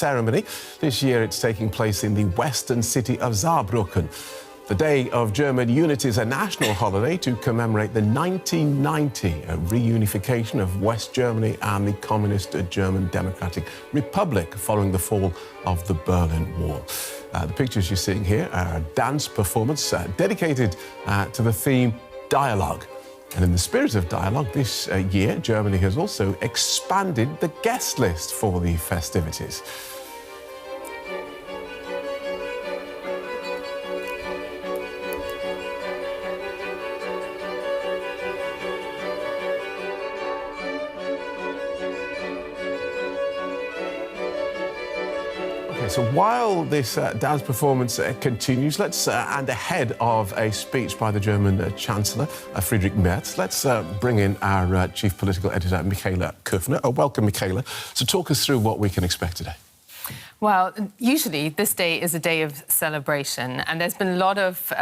ceremony. This year it's taking place in the western city of Saarbrücken. The Day of German Unity is a national holiday to commemorate the 1990 reunification of West Germany and the communist German Democratic Republic following the fall of the Berlin Wall. The pictures you're seeing here are a dance performance dedicated to the theme Dialogue. And in the spirit of dialogue, this year, Germany has also expanded the guest list for the festivities. So while this dance performance continues, and ahead of a speech by the German Chancellor, Friedrich Merz, let's bring in our Chief Political Editor, Michaela Köfner. Welcome, Michaela. So talk us through what we can expect today. Well, usually this day is a day of celebration, and there's been a lot of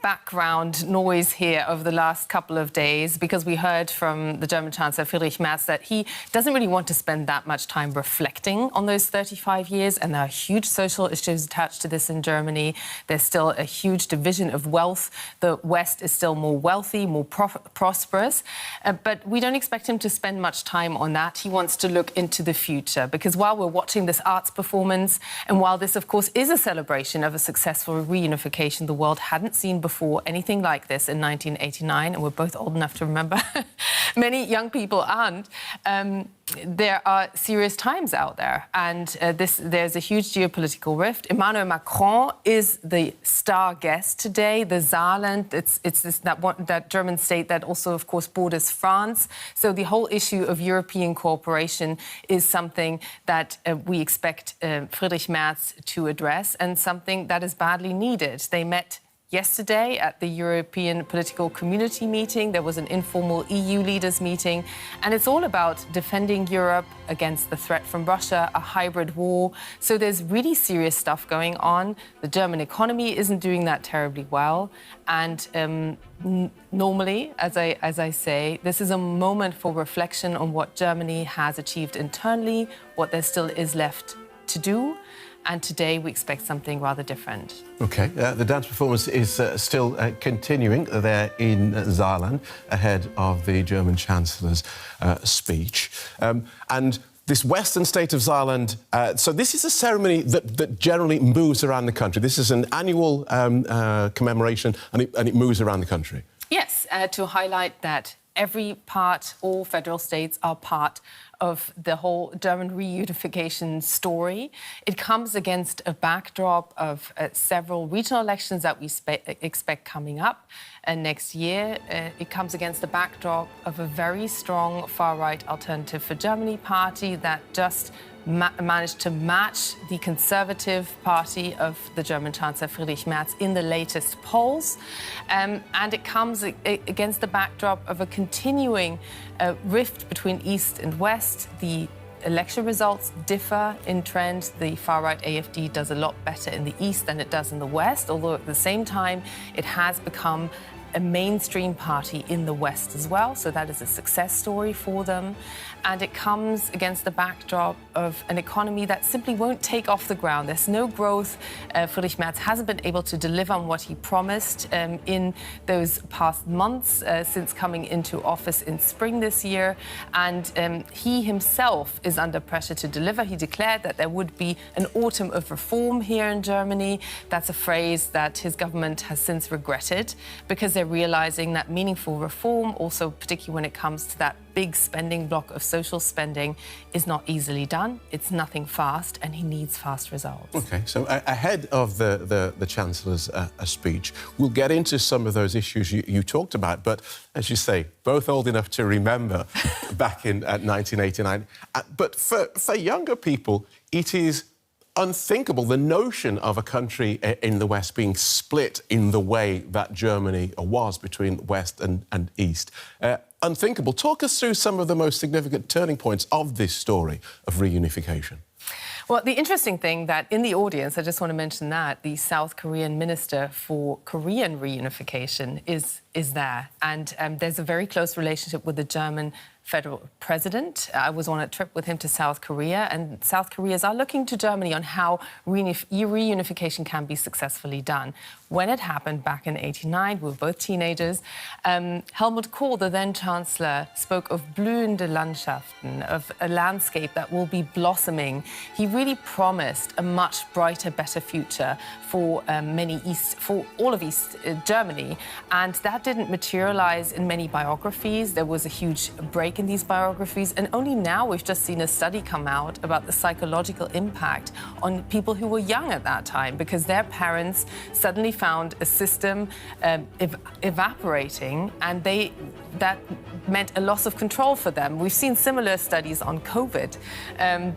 background noise here over the last couple of days because we heard from the German Chancellor Friedrich Merz that he doesn't really want to spend that much time reflecting on those 35 years, and there are huge social issues attached to this in Germany. There's still a huge division of wealth. The West is still more wealthy, more prosperous, but we don't expect him to spend much time on that. He wants to look into the future, because while we're watching this arts performance, and while this, of course, is a celebration of a successful reunification, the world hadn't seen before anything like this in 1989, and we're both old enough to remember. Many young people aren't. There are serious times out there, and there's a huge geopolitical rift. Emmanuel Macron is the star guest today. The Saarland, that German state that also, of course, borders France. So the whole issue of European cooperation is something that we expect Friedrich Merz to address, and something that is badly needed. They met yesterday at the European Political Community meeting. There was an informal EU leaders meeting, and it's all about defending Europe against the threat from Russia, a hybrid war. So there's really serious stuff going on. The German economy isn't doing that terribly well, and normally, as I say, this is a moment for reflection on what Germany has achieved internally, what there still is left to do. And today we expect something rather different. OK, the dance performance is still continuing there in Saarland ahead of the German Chancellor's speech. And this western state of Saarland, so this is a ceremony that generally moves around the country. This is an annual commemoration, and it moves around the country. Yes, to highlight that every part, all federal states are part of the whole German reunification story. It comes against a backdrop of several regional elections that we expect coming up next year. It comes against the backdrop of a very strong far-right Alternative for Germany party that just managed to match the Conservative Party of the German Chancellor Friedrich Merz in the latest polls. And it comes against the backdrop of a continuing rift between East and West. The election results differ in trend. The far-right AfD does a lot better in the East than it does in the West, although at the same time it has become a mainstream party in the West as well, so that is a success story for them. And it comes against the backdrop of an economy that simply won't take off the ground. There's no growth. Friedrich Merz hasn't been able to deliver on what he promised in those past months since coming into office in spring this year. And he himself is under pressure to deliver. He declared that there would be an autumn of reform here in Germany. That's a phrase that his government has since regretted, because they're realizing that meaningful reform, also particularly when it comes to that big spending block of social spending, is not easily done. It's nothing fast, and he needs fast results. OK, so ahead of the Chancellor's speech, we'll get into some of those issues you talked about, but as you say, both old enough to remember back in 1989. But for younger people, it is unthinkable, the notion of a country in the West being split in the way that Germany was between West and East. Unthinkable. Talk us through some of the most significant turning points of this story of reunification. Well, the interesting thing that in the audience, I just want to mention that, the South Korean Minister for Korean reunification is is there. And there's a very close relationship with the German federal president. I was on a trip with him to South Korea, and South Koreans are looking to Germany on how reunification can be successfully done. When it happened back in '89, we were both teenagers, Helmut Kohl, the then chancellor, spoke of blühende Landschaften, of a landscape that will be blossoming. He really promised a much brighter, better future for for all of East Germany, and that didn't materialize in many biographies. There was a huge break in these biographies, and only now we've just seen a study come out about the psychological impact on people who were young at that time, because their parents suddenly found a system evaporating, and that meant a loss of control for them. We've seen similar studies on COVID,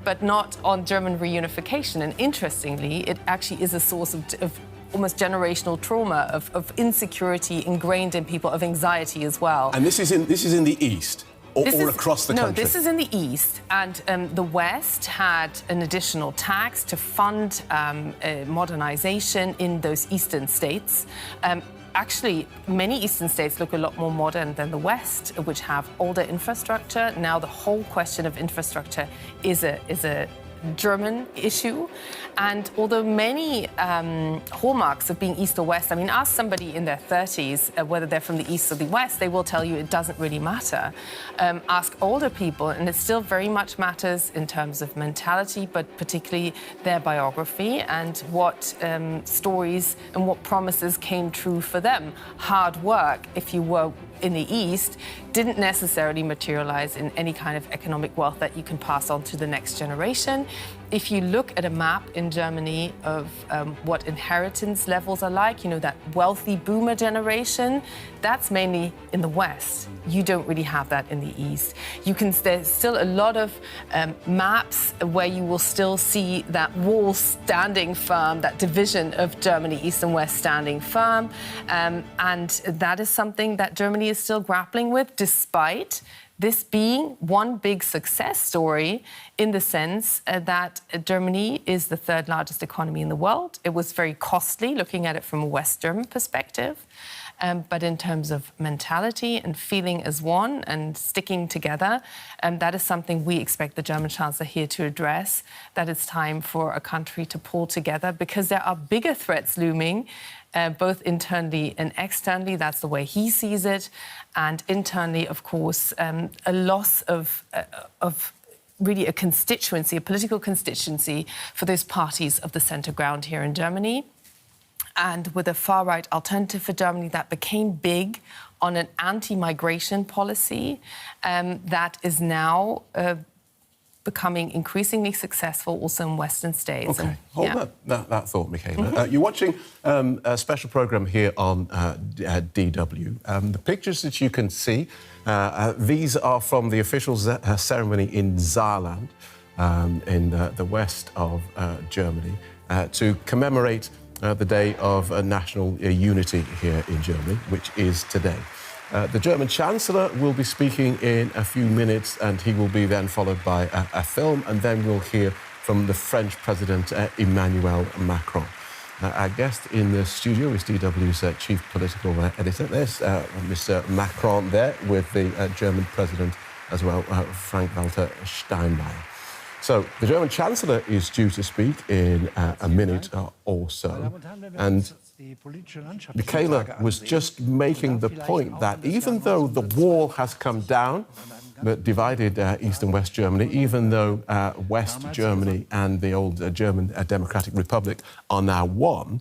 but not on German reunification. And interestingly, it actually is a source of almost generational trauma, of insecurity ingrained in people, of anxiety as well. And this is in the East? Or across the country? No, this is in the East, and the West had an additional tax to fund modernization in those eastern states. Actually, many eastern states look a lot more modern than the West, which have older infrastructure. Now the whole question of infrastructure is a German issue. And although many hallmarks of being East or West, I mean, ask somebody in their 30s whether they're from the East or the West, they will tell you it doesn't really matter. Ask older people, and it still very much matters in terms of mentality, but particularly their biography and what stories and what promises came true for them. Hard work, if you were in the East, didn't necessarily materialize in any kind of economic wealth that you can pass on to the next generation. If you look at a map in Germany of what inheritance levels are like, you know, that wealthy boomer generation, that's mainly in the West. You don't really have that in the East. There's still a lot of maps where you will still see that wall standing firm, that division of Germany, East and West standing firm. And that is something that Germany is still grappling with, despite this being one big success story in the sense that Germany is the third largest economy in the world. It was very costly looking at it from a West German perspective. But in terms of mentality and feeling as one and sticking together, that is something we expect the German Chancellor here to address, that it's time for a country to pull together, because there are bigger threats looming, both internally and externally. That's the way he sees it. And internally, of course, a loss of really a constituency, a political constituency for those parties of the centre ground here in Germany. And with a far-right Alternative for Germany that became big on an anti-migration policy that is now becoming increasingly successful also in Western states. OK, hold that thought, Michaela. You're watching a special programme here on DW. The pictures that you can see, these are from the official ceremony in Saarland, in the west of Germany, to commemorate the Day of National Unity here in Germany, which is today. The German Chancellor will be speaking in a few minutes, and he will be then followed by a film, and then we'll hear from the French President Emmanuel Macron. Our guest in the studio is DW's chief political editor. There's Mr. Macron there with the German President as well, Frank-Walter Steinmeier. So the German Chancellor is due to speak in a minute or so. And Michaela was just making the point that even though the wall has come down that divided East and West Germany, even though West Germany and the old German Democratic Republic are now one,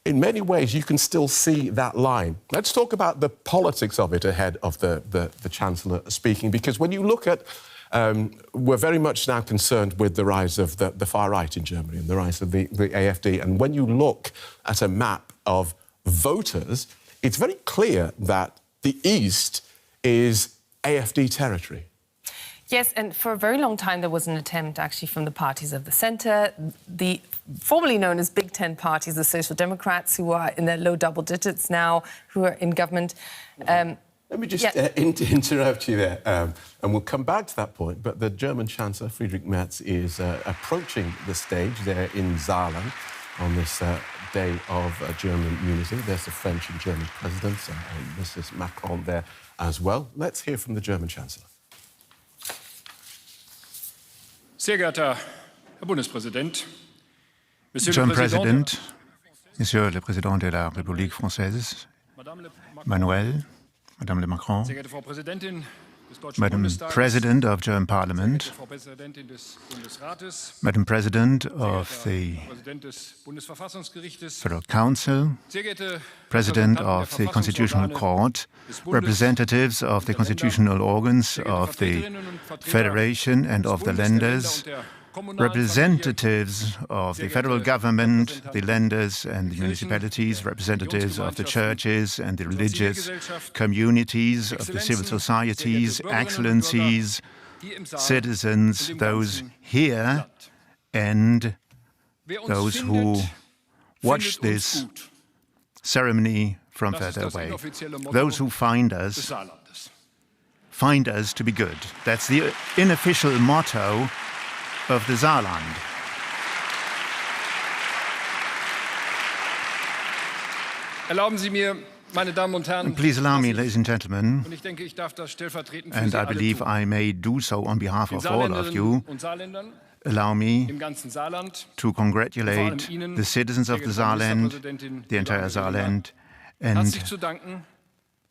in many ways you can still see that line. Let's talk about the politics of it ahead of the Chancellor speaking, because when you look at we're very much now concerned with the rise of the far right in Germany and the rise of the AfD. And when you look at a map of voters, it's very clear that the East is AfD territory. Yes, and for a very long time there was an attempt actually from the parties of the centre, the formerly known as Big Ten parties, the Social Democrats, who are in their low double digits now, who are in government. Let me just interrupt you there, and we'll come back to that point. But the German Chancellor, Friedrich Merz, is approaching the stage there in Saarland. on this day of German unity. There's the French and German presidents, and Mrs. Macron there as well. Let's hear from the German Chancellor. Sehr geehrter Herr Bundespräsident, Monsieur le Président, Monsieur le Président de la République française, Emmanuel, Madame le Macron, sehr geehrte Frau Präsidentin des Deutschen Madam Bundestages, President of German Parliament, Frau Präsidentin des Bundesrates, Madam President of the Präsident des Bundesverfassungsgerichtes, Federal Council, sehr geehrte President of the Constitutional Court, representatives of the constitutional organs of the Federation and of the Länders, representatives of the federal government, the Länders and the municipalities, representatives of the churches and the religious communities, of the civil societies, excellencies, citizens, those here and those who watch this ceremony from further away. Those who find us to be good. That's the unofficial motto of the Saarland. Erlauben Sie mir, meine Damen und Herren, Please allow me, ladies and gentlemen, und ich denke, ich darf das stellvertretend für and Sie I alle believe tun, I may do so on behalf den of all of you, Saarländerinnen und Saarländern, allow me im ganzen Saarland, to congratulate the citizens of the Saarland, the entire Saarland, and herzlich zu danken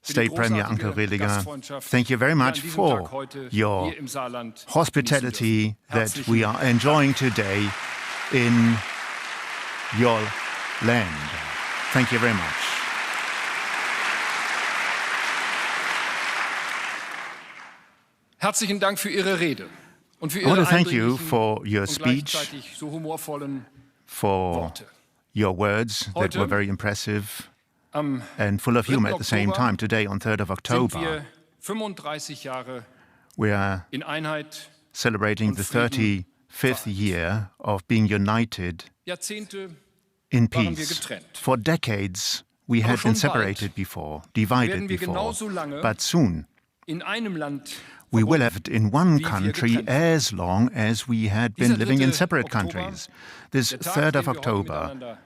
für die State Premier Uncle großartige Rilliger. Gastfreundschaft, Thank you very die an much diesem for Tag heute your hier im Saarland hospitality genießen that dürfen. we are enjoying today in your land. Thank you very much. Herzlichen Dank für Ihre Rede und für I want Ihre to thank you eindringlichen for your und speech, gleichzeitig so humorvollen for Worte. your words that Heute, were very impressive Am and full of humor at the same Oktober time. Today, on 3rd of sind October, wir 35 Jahre we are in Einheit, celebrating und the Frieden 35th year of being united Jahrzehnte in waren wir peace. getrennt. For decades, we had schon been separated before, divided werden wir before. genauso lange But soon, in einem Land we will verbunden. have it in one wie wir country getrennt waren. as long as we had been Dieser living in 3. separate Oktober, countries. This Der Tag, 3rd den of wir heute October, miteinander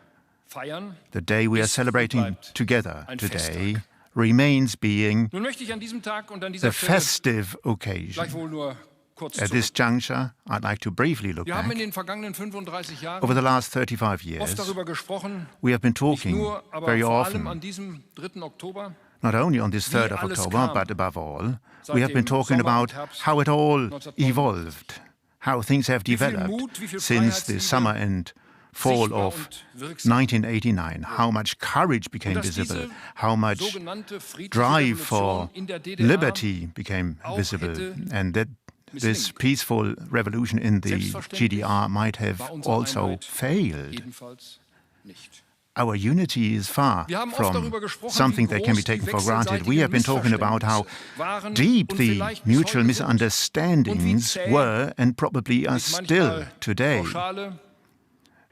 feiern, the day we are ist und celebrating bleibt together ein today, Festtag. remains being Nun möchte ich an diesem Tag und an the dieser Stelle festive occasion. gleichwohl nur kurz At this zurück. juncture, I'd like to briefly look Wir haben in back. den vergangenen 35 Over Jahren the last 35 oft years, darüber gesprochen, we have been nicht talking nur, aber very vor allem an often, diesem 3. Oktober, not only on this 3rd of alles October, kam but above all, seit we have been dem talking Sommer about und Herbst how it all 1989. evolved, how things have viel developed Mut, wie viel since the Freiheitsliebe summer and fall sichtbar of und wirksam. 1989, how much courage became dass diese visible, how much sogenannte friedliche drive Revolution for in der DDR liberty became auch visible, hätte and that this misslingen können. peaceful revolution in the Selbstverständlich GDR might have war unsere also Einheit failed. Jedenfalls nicht. Our unity is far Wir haben oft from darüber gesprochen, something wie that can be groß die taken for granted. We have been talking about how Missverständnisse waren deep und the vielleicht bis mutual heute sind. misunderstandings Und wie zäh were and probably are Mit still manchmal today pauschale,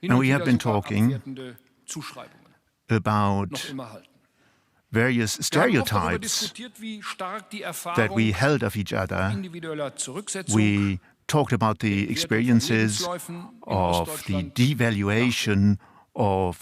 hin And und we wieder have been sogar talking abwertende Zuschreibungen about noch immer halten. various Wir haben oft darüber stereotypes diskutiert, wie stark die that Erfahrung we held of each other. individueller Zurücksetzung We talked about the experiences of the devaluation of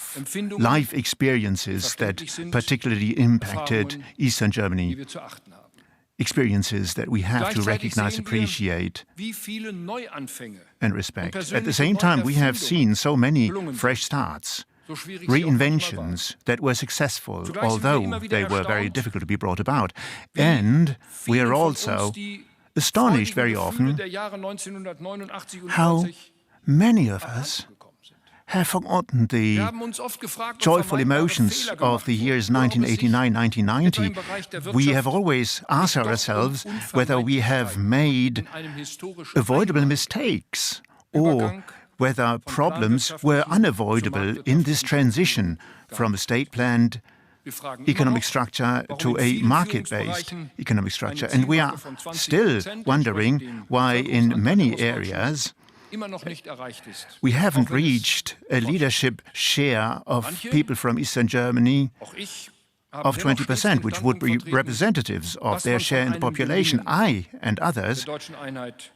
life experiences that particularly impacted Eastern die Germany, wir zu achten haben. experiences that we have to Gleichzeitig recognize, sehen wir, appreciate, wie viele Neuanfänge and respect. und At the persönliche same time, we have seen so many gelungen sind. fresh starts, so schwierig sie auch manchmal waren. reinventions that were successful, Zugleich sind wir although immer wieder they were very erstaunt, difficult to be brought about. And we are Vielen von also uns die astonished freudigen very Gefühle often der Jahre 1989 und how 90 many of us abhandengekommen sind. have forgotten the Wir haben uns oft gefragt, ob joyful vermeidbare emotions Fehler of the gemacht years wurden, oder ob es sich 1989, etwa im Bereich der 1990. We have Wirtschaft always asked doch ourselves um whether we have made in einem historischen avoidable Einwand mistakes or Übergang whether problems were unavoidable in this transition from a state-planned Wir fragen immer economic noch, structure warum to in a vielen market-based Führungsbereichen economic structure. eine And we are Zielmarke von 20% still entsprechend wondering dem why in Bevölkerungsanteil many der Ostdeutschen areas immer noch nicht erreicht ist. we haven't Auch wenn es reached a leadership share of Manche, people from Eastern Germany auch ich habe of dennoch stets 20%, den which would be Gedanken vertreten, representatives of was their man share in von the einem population. Gelingen I and der others deutschen Einheit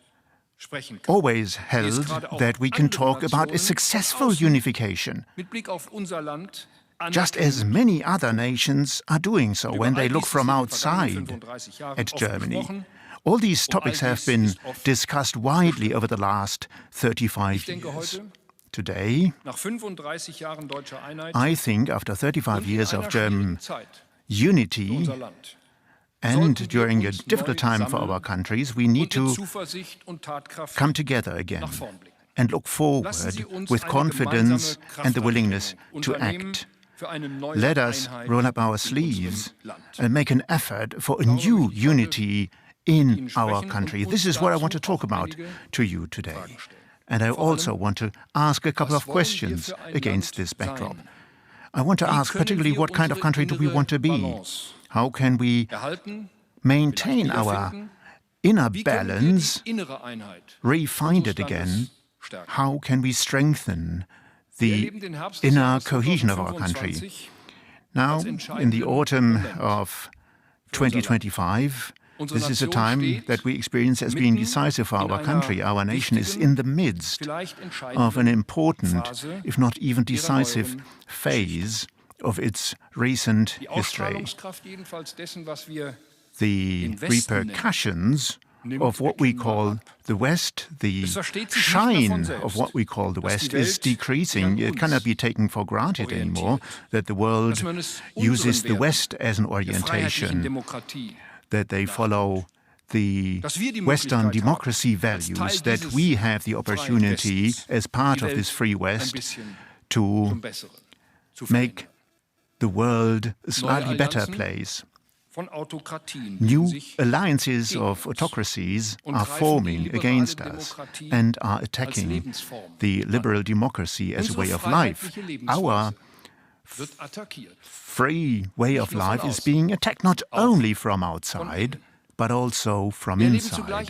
always held that we can talk about a successful unification, just as many other nations are doing so when they look from outside at Germany. All these topics have been discussed widely over the last 35 years. Today, I think after 35 years of German unity, and during a difficult time for our countries, we need to come together again and look forward with confidence and the willingness to act. Let us roll up our sleeves and make an effort for a new unity in our country. This is what I want to talk about to you today. And I also want to ask a couple of questions against this backdrop. I want to ask particularly, what kind of country do we want to be? How can we maintain our inner balance, re-find it again? How can we strengthen the inner cohesion of our country? Now, in the autumn of 2025, this is a time that we experience as being decisive for our country. Our nation is in the midst of an important, if not even decisive, phase of its recent history. The repercussions of what we call the West, the shine of what we call the West, is decreasing. It cannot be taken for granted anymore that the world uses the West as an orientation, that they follow the Western democracy values, that we have the opportunity as part of this free West to make the world a slightly better place. New alliances of autocracies are forming against us and are attacking the liberal democracy as a way of life. Our free way of life is being attacked not only from outside, but also from inside.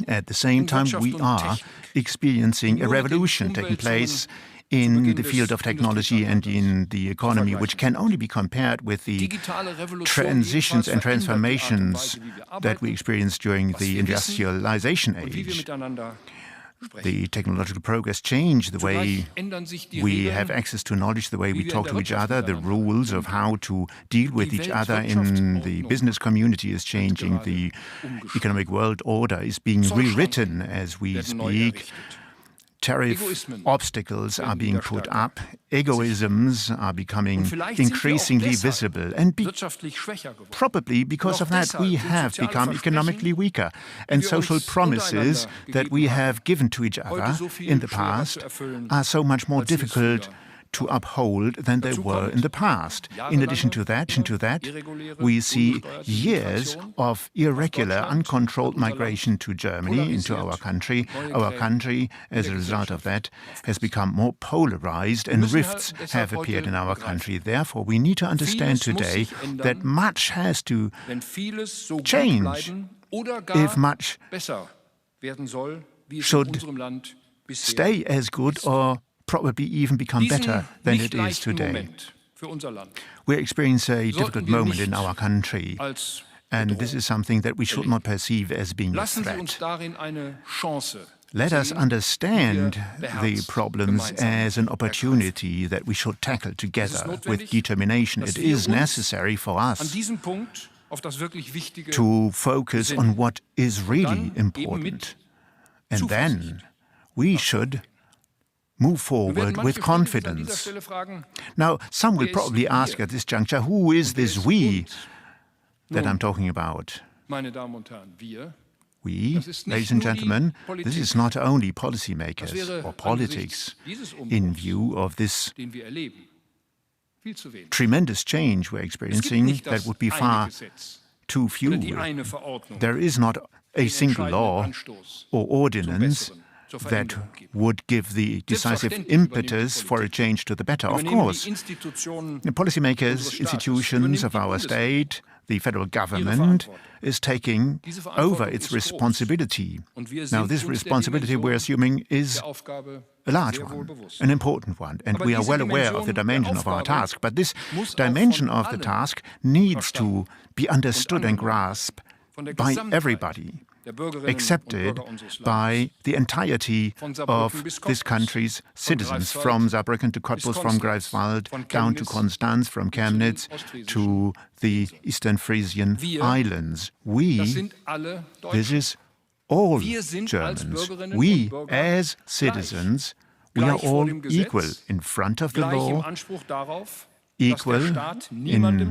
At the same time, we are experiencing a revolution taking place in the field of technology and in the economy, which can only be compared with the transitions and transformations that we experienced during the industrialization age. The technological progress changed the way we have access to knowledge, the way we talk to each other, the rules of how to deal with each other in the business community is changing. The economic world order is being rewritten as we speak. Tariff obstacles are being put up, egoisms are becoming increasingly visible, and probably because of that we have become economically weaker, and social promises that we have given to each other in the past are so much more difficult to uphold than they were in the past. In addition to that, we see years of irregular, uncontrolled migration to Germany, into our country. Our country, as a result of that, has become more polarized and rifts have appeared in our country. Therefore, we need to understand today that much has to change if much should stay as good or probably even become better than it is today. We're experiencing a difficult moment in our country, and this is something that we should not perceive as being a threat. Let us understand the problems as an opportunity that we should tackle together with determination. It is necessary for us to focus on what is really important, and then we should move forward with confidence. Now, some will probably ask at this juncture, who is this we that I'm talking about? We, ladies and gentlemen, this is not only policymakers or politics in view of this tremendous change we're experiencing. That would be far too few. There is not a single law or ordinance that would give the decisive impetus for a change to the better. Of course, the policymakers, institutions of our state, the federal government is taking over its responsibility. Now, this responsibility we're assuming is a large one, an important one, and we are well aware of the dimension of our task. But this dimension of the task needs to be understood and grasped by everybody. accepted by the entirety of this country's citizens, from Saarbrücken to Cottbus, from Greifswald down to Konstanz, from Chemnitz to the Eastern Frisian Islands. This is all Germans. We, as citizens, we are all equal in front of the law, equal in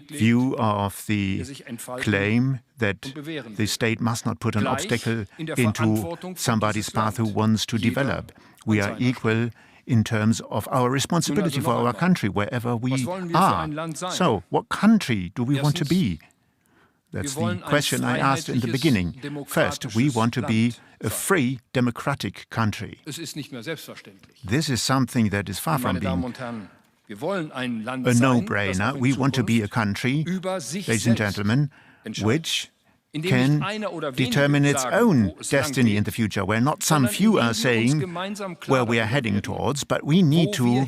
view of the claim that the state must not put an obstacle into somebody's path who wants to develop. We are equal in terms of our responsibility for our country, wherever we are. So, what country do we want to be? That's the question I asked in the beginning. First, we want to be a free, democratic country. This is something that is far from being a no-brainer. We want to be a country, ladies and gentlemen, which can determine its own destiny in the future, where not some few are saying where we are heading towards, but we need to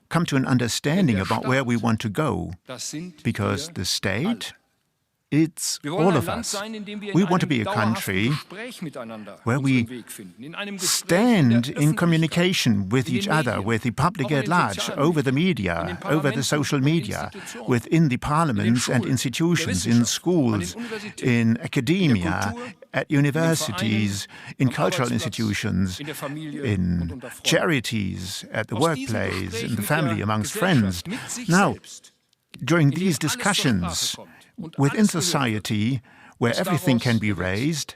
come to an understanding about where we want to go, because the state, it's all of us. We want to be a country where we stand in communication with each other, with the public at large, over the media, over the social media, within the parliaments and institutions, in schools, in academia, at universities, in cultural institutions, in charities, at the workplace, in the family, amongst friends. Now, during these discussions, within society, where everything can be raised,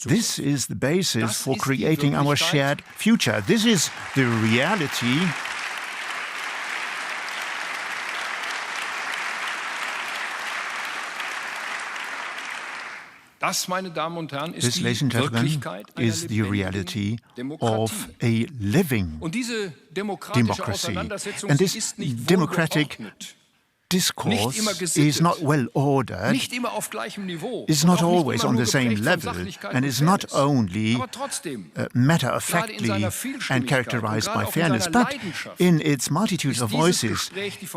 this is the basis for creating our shared future. This is the reality This, ladies and gentlemen, is the reality of a living democracy. And this democratic discourse is not well ordered, is not always on the same level, and is not only matter-of-factly and characterized by fairness, but in its multitude of voices,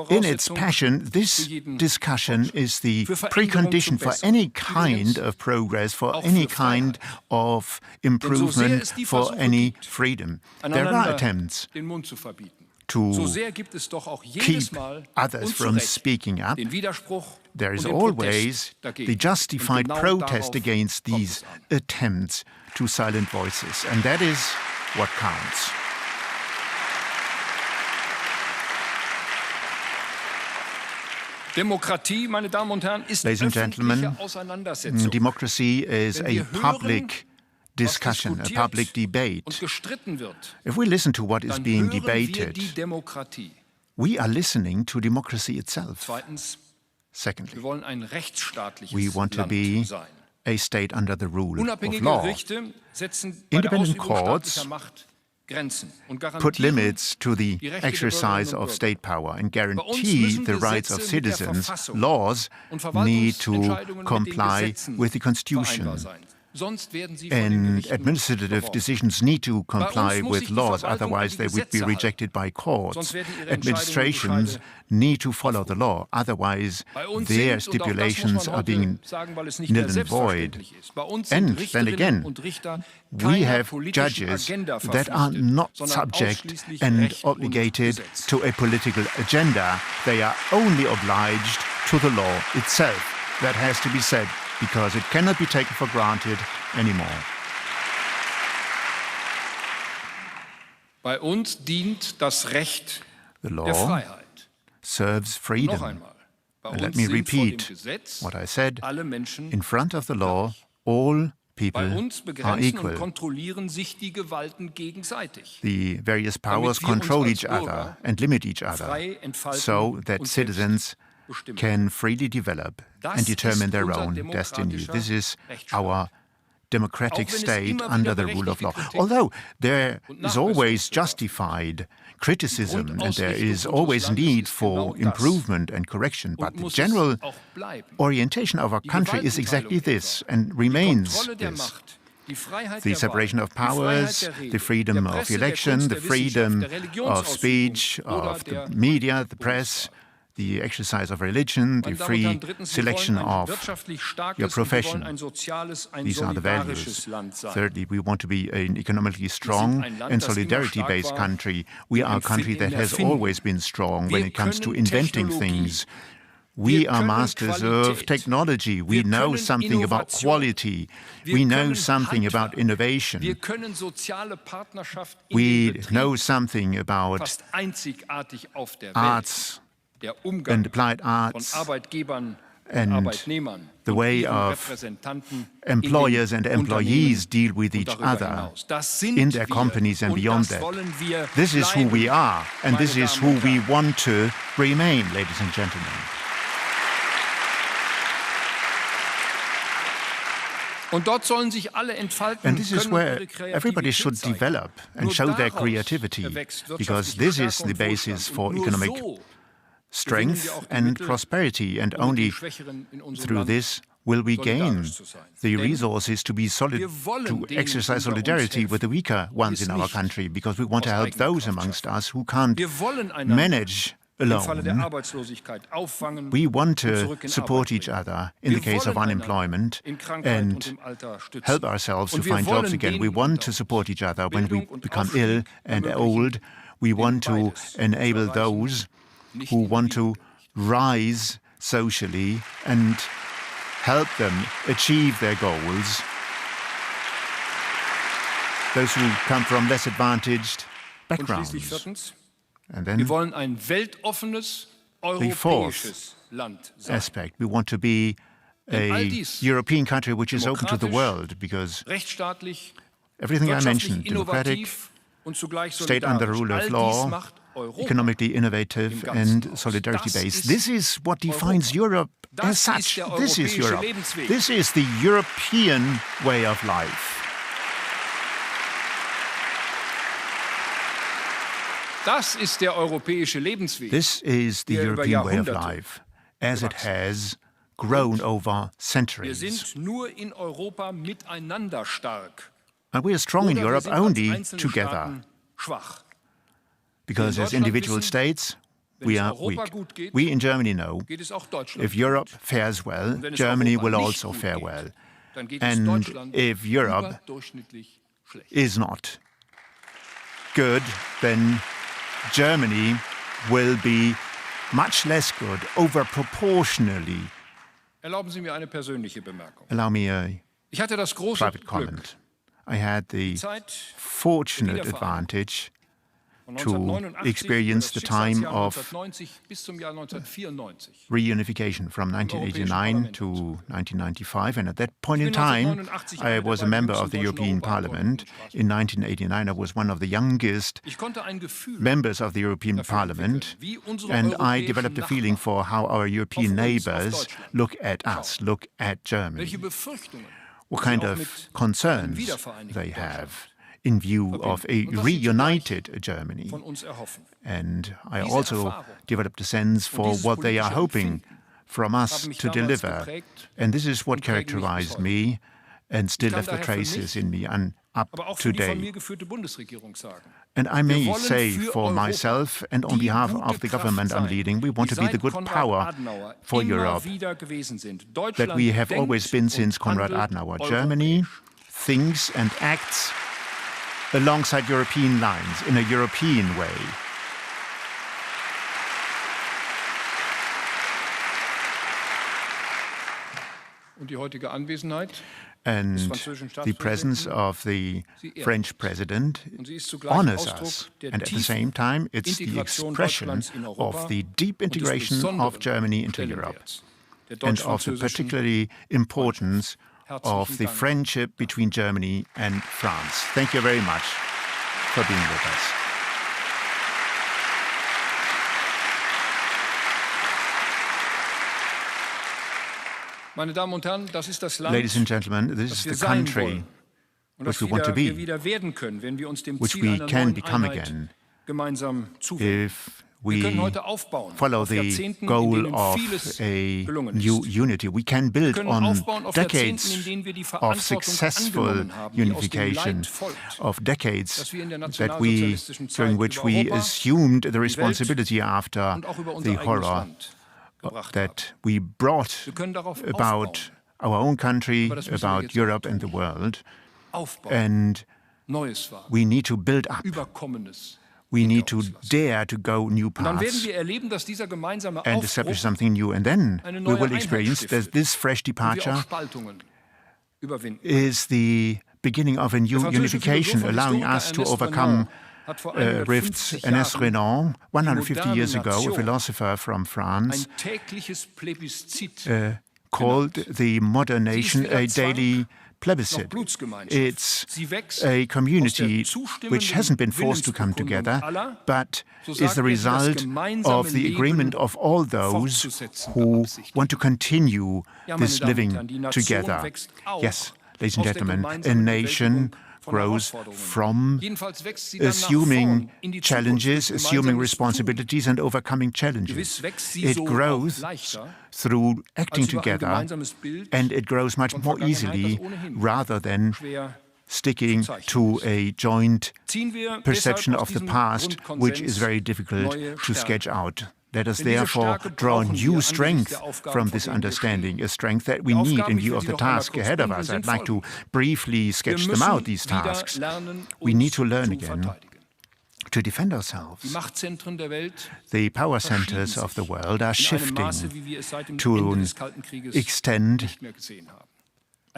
in its passion. This discussion is the precondition for any kind of progress, for any kind of improvement, for any freedom. There are attempts to keep others from speaking up. There is always the justified protest against these attempts to silence voices, and that is what counts. Ladies and gentlemen, democracy is a public discussion, a public debate. If we listen to what is being debated, we are listening to democracy itself. Secondly, we want to be a state under the rule of law. Independent courts put limits to the exercise of state power and guarantee the rights of citizens. Laws need to comply with the Constitution. And administrative decisions need to comply with laws, otherwise they would be rejected by courts. Administrations need to follow the law, otherwise their stipulations are being null and void. And then again, we have judges that are not subject and obligated to a political agenda. They are only obliged to the law itself. That has to be said, because it cannot be taken for granted anymore. Bei uns dient das Recht the law der Freiheit. Serves freedom. And let me repeat what I said. In front of the law, all people are equal. The various powers control each other and limit each other, so that citizens can freely develop and determine their own destiny. This is our democratic state under the rule of law. Although there is always justified criticism and there is always need for improvement and correction, but the general orientation of our country is exactly this and remains this. The separation of powers, the freedom of election, the freedom of speech, of the media, the press, the exercise of religion, the free selection of your profession. These are the values. Thirdly, we want to be an economically strong and solidarity-based country. We are a country that has always been strong when it comes to inventing things. We are masters of technology. We know something about quality. We know something about innovation. We know something about arts and applied arts and the way of employers and employees deal with each other in their companies and beyond that. This is who we are, and this is who we want to remain, ladies and gentlemen. And this is where everybody should develop and show their creativity, because this is the basis for economic strength and prosperity, and only through this will we gain the resources to be solid, to exercise solidarity with the weaker ones in our country, because we want to help those amongst us who can't manage alone. We want to support each other in the case of unemployment and help ourselves to find jobs again. We want to support each other when we become ill and old. We want to enable those who want to rise socially and help them achieve their goals. Those who come from less advantaged backgrounds. And then the fourth aspect, we want to be a European country which is open to the world, because everything I mentioned, democratic, state under the rule of law, economically innovative and solidarity-based, this is what defines Europe as such. This is Europe. This is the European way of life. Das ist der europäische Lebensweg. This is the European way of life, as it has grown over centuries. Wir sind nur in Europa miteinander stark. And we are strong in Europe only together. Schwach. Because as individual states, we are weak. We in Germany know if Europe fares well, Germany will also fare well. And if Europe is not good, then Germany will be much less good, over proportionally. Erlauben Sie mir eine persönliche Bemerkung. Allow me a Ich hatte das große private Glück, comment. I had the fortunate advantage to experience the time of reunification from 1989 to 1995. And at that point in time, I was a member of the European Parliament. In 1989, I was one of the youngest members of the European Parliament. And I developed a feeling for how our European neighbors look at us, look at Germany. What kind of concerns they have in view of a reunited Germany. And I also developed a sense for what they are hoping from us to deliver. And this is what characterized me and still left the traces in me up to date. And I may say for myself and on behalf of the government I'm leading, we want to be the good power for Europe that we have always been since Konrad Adenauer. Germany thinks and acts alongside European lines, in a European way. And the presence of the French president honors us. And at the same time, it's the expression of the deep integration of Germany into Europe and of the particularly importance of the friendship between Germany and France. Thank you very much for being with us. Ladies and gentlemen, this is the country which we want to be, which we can become again if we follow the goal of a new unity. We can build on decades of successful unification, of decades during which we assumed the responsibility after the horror that we brought about our own country, about Europe and the world. And we need to build up. We need to dare to go new paths and establish something new. And then we will experience that this fresh departure is the beginning of a new unification, allowing us to overcome rifts. Ernest Renan, 150 years ago, a philosopher from France, called the modern nation a daily plebiscite. It's a community which hasn't been forced to come together, but is the result of the agreement of all those who want to continue this living together. Yes, ladies and gentlemen, a nation grows from assuming challenges, assuming responsibilities, and overcoming challenges. It grows through acting together, and it grows much more easily rather than sticking to a joint perception of the past, which is very difficult to sketch out. Let us therefore draw new strength from this understanding, a strength that we need in view of the task ahead of us. I'd like to briefly sketch them out, these tasks. We need to learn again to defend ourselves. The power centers of the world are shifting to an extent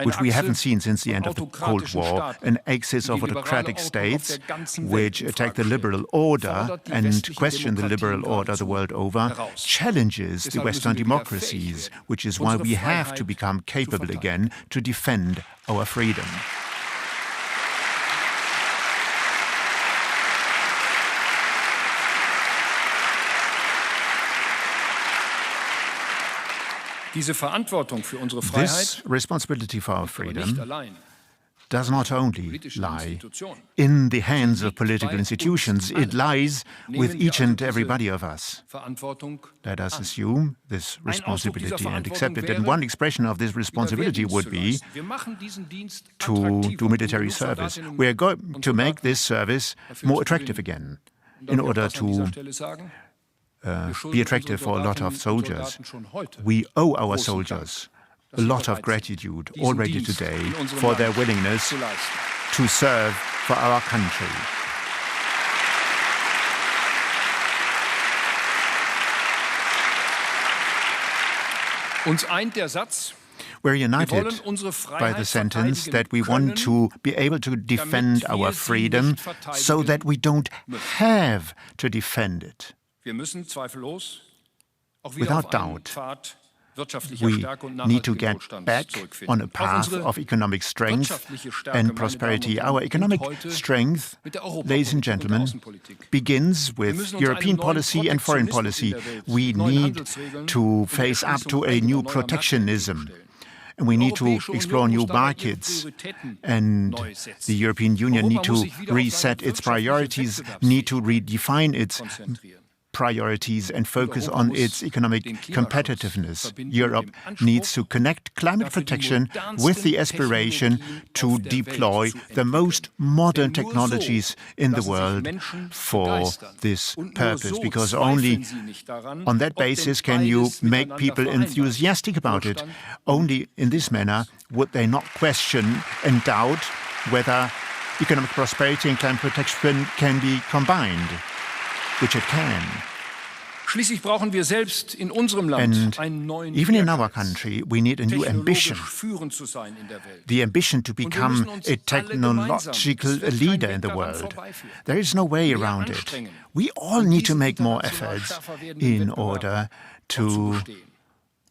which we haven't seen since the end of the Cold War, an axis of autocratic states which attack the liberal order and question the liberal order the world over, challenges the Western democracies, which is why we have to become capable again to defend our freedom. This responsibility for our freedom does not only lie in the hands of political institutions, it lies with each and everybody of us. Let us assume this responsibility and accept it. And one expression of this responsibility would be to do military service. We are going to make this service more attractive again in order to be attractive for a lot of soldiers. We owe our soldiers a lot of gratitude already today for their willingness to serve for our country. We're united by the sentence that we want to be able to defend our freedom so that we don't have to defend it. Without doubt, we need to get back on a path of economic strength and prosperity. Our economic strength, ladies and gentlemen, begins with European policy and foreign policy. We need to face up to a new protectionism. And we need to explore new markets, and the European Union need to reset its priorities, need to redefine its priorities and focus on its economic competitiveness. Europe needs to connect climate protection with the aspiration to deploy the most modern technologies in the world for this purpose, because only on that basis can you make people enthusiastic about it. Only in this manner would they not question and doubt whether economic prosperity and climate protection can be combined, which it can. And even in our country, we need a new ambition. The ambition to become a technological leader in the world. There is no way around it. We all need to make more efforts in order to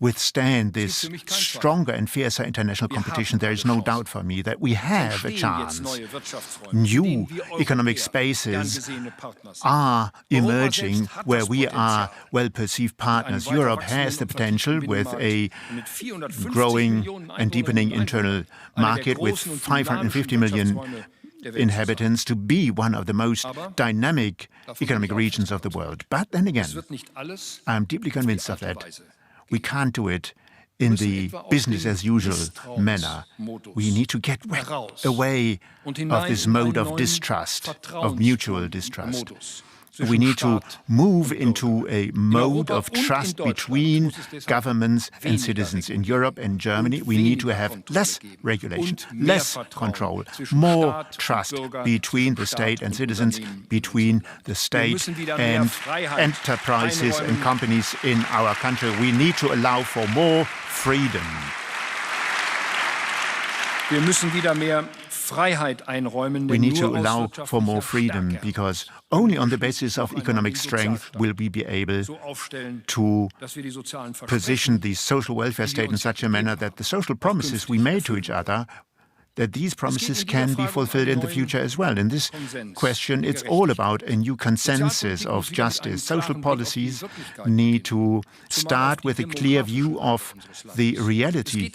withstand this stronger and fiercer international competition. There is no doubt for me that we have a chance. New economic spaces are emerging where we are well-perceived partners. Europe has the potential with a growing and deepening internal market with 550 million inhabitants to be one of the most dynamic economic regions of the world. But then again, I'm deeply convinced of that. We can't do it in the business-as-usual manner. We need to get away of this mode of distrust, of mutual distrust. We need to move into a mode of trust between governments and citizens. In Europe and Germany, we need to have less regulation, less control, more trust between the state and citizens, between the state and enterprises and companies in our country. We need to allow for more freedom. Wir müssen wieder mehr Freiheit einräumen. We need to allow for more freedom, because only on the basis of economic strength will we be able to position the social welfare state in such a manner that the social promises we made to each other, that these promises can be fulfilled in the future as well. In this question, it's all about a new consensus of justice. Social policies need to start with a clear view of the reality,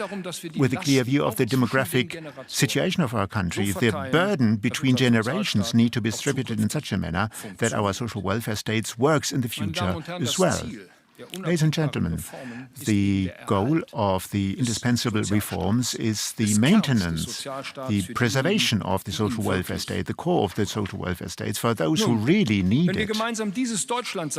with a clear view of the demographic situation of our country. The burden between generations need to be distributed in such a manner that our social welfare states works in the future as well. Ladies and gentlemen, the goal of the indispensable reforms is the maintenance, the preservation of the social welfare state, the core of the social welfare states for those who really need it.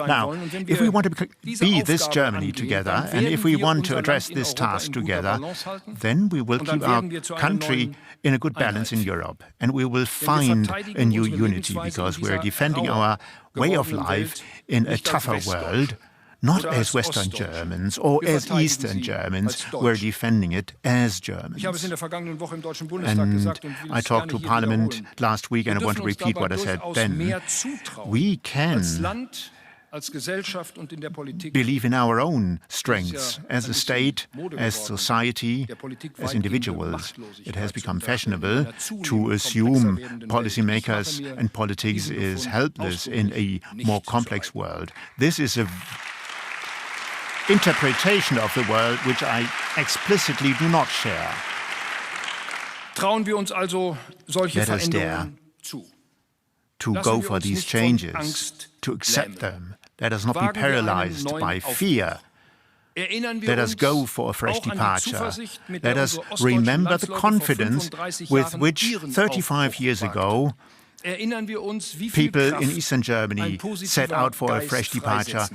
Now, if we want to be this Germany together, and if we want to address this task together, then we will keep our country in a good balance in Europe, and we will find a new unity, because we're defending our way of life in a tougher world. Not as Western Germans or as Eastern Germans, we're defending it as Germans. And I talked to Parliament last week, and I want to repeat what I said then. We can believe in our own strengths as a state, as society, as individuals. It has become fashionable to assume policymakers and politics is helpless in a more complex world. This is a interpretation of the world which I explicitly do not share. Trauen wir uns also solche Let us dare Veränderungen zu. to go for these changes, to accept them. Let us not be paralyzed by fear. Let us go for a fresh departure. Let us remember the confidence with which 35 years ago people in Eastern Germany set out for a fresh departure.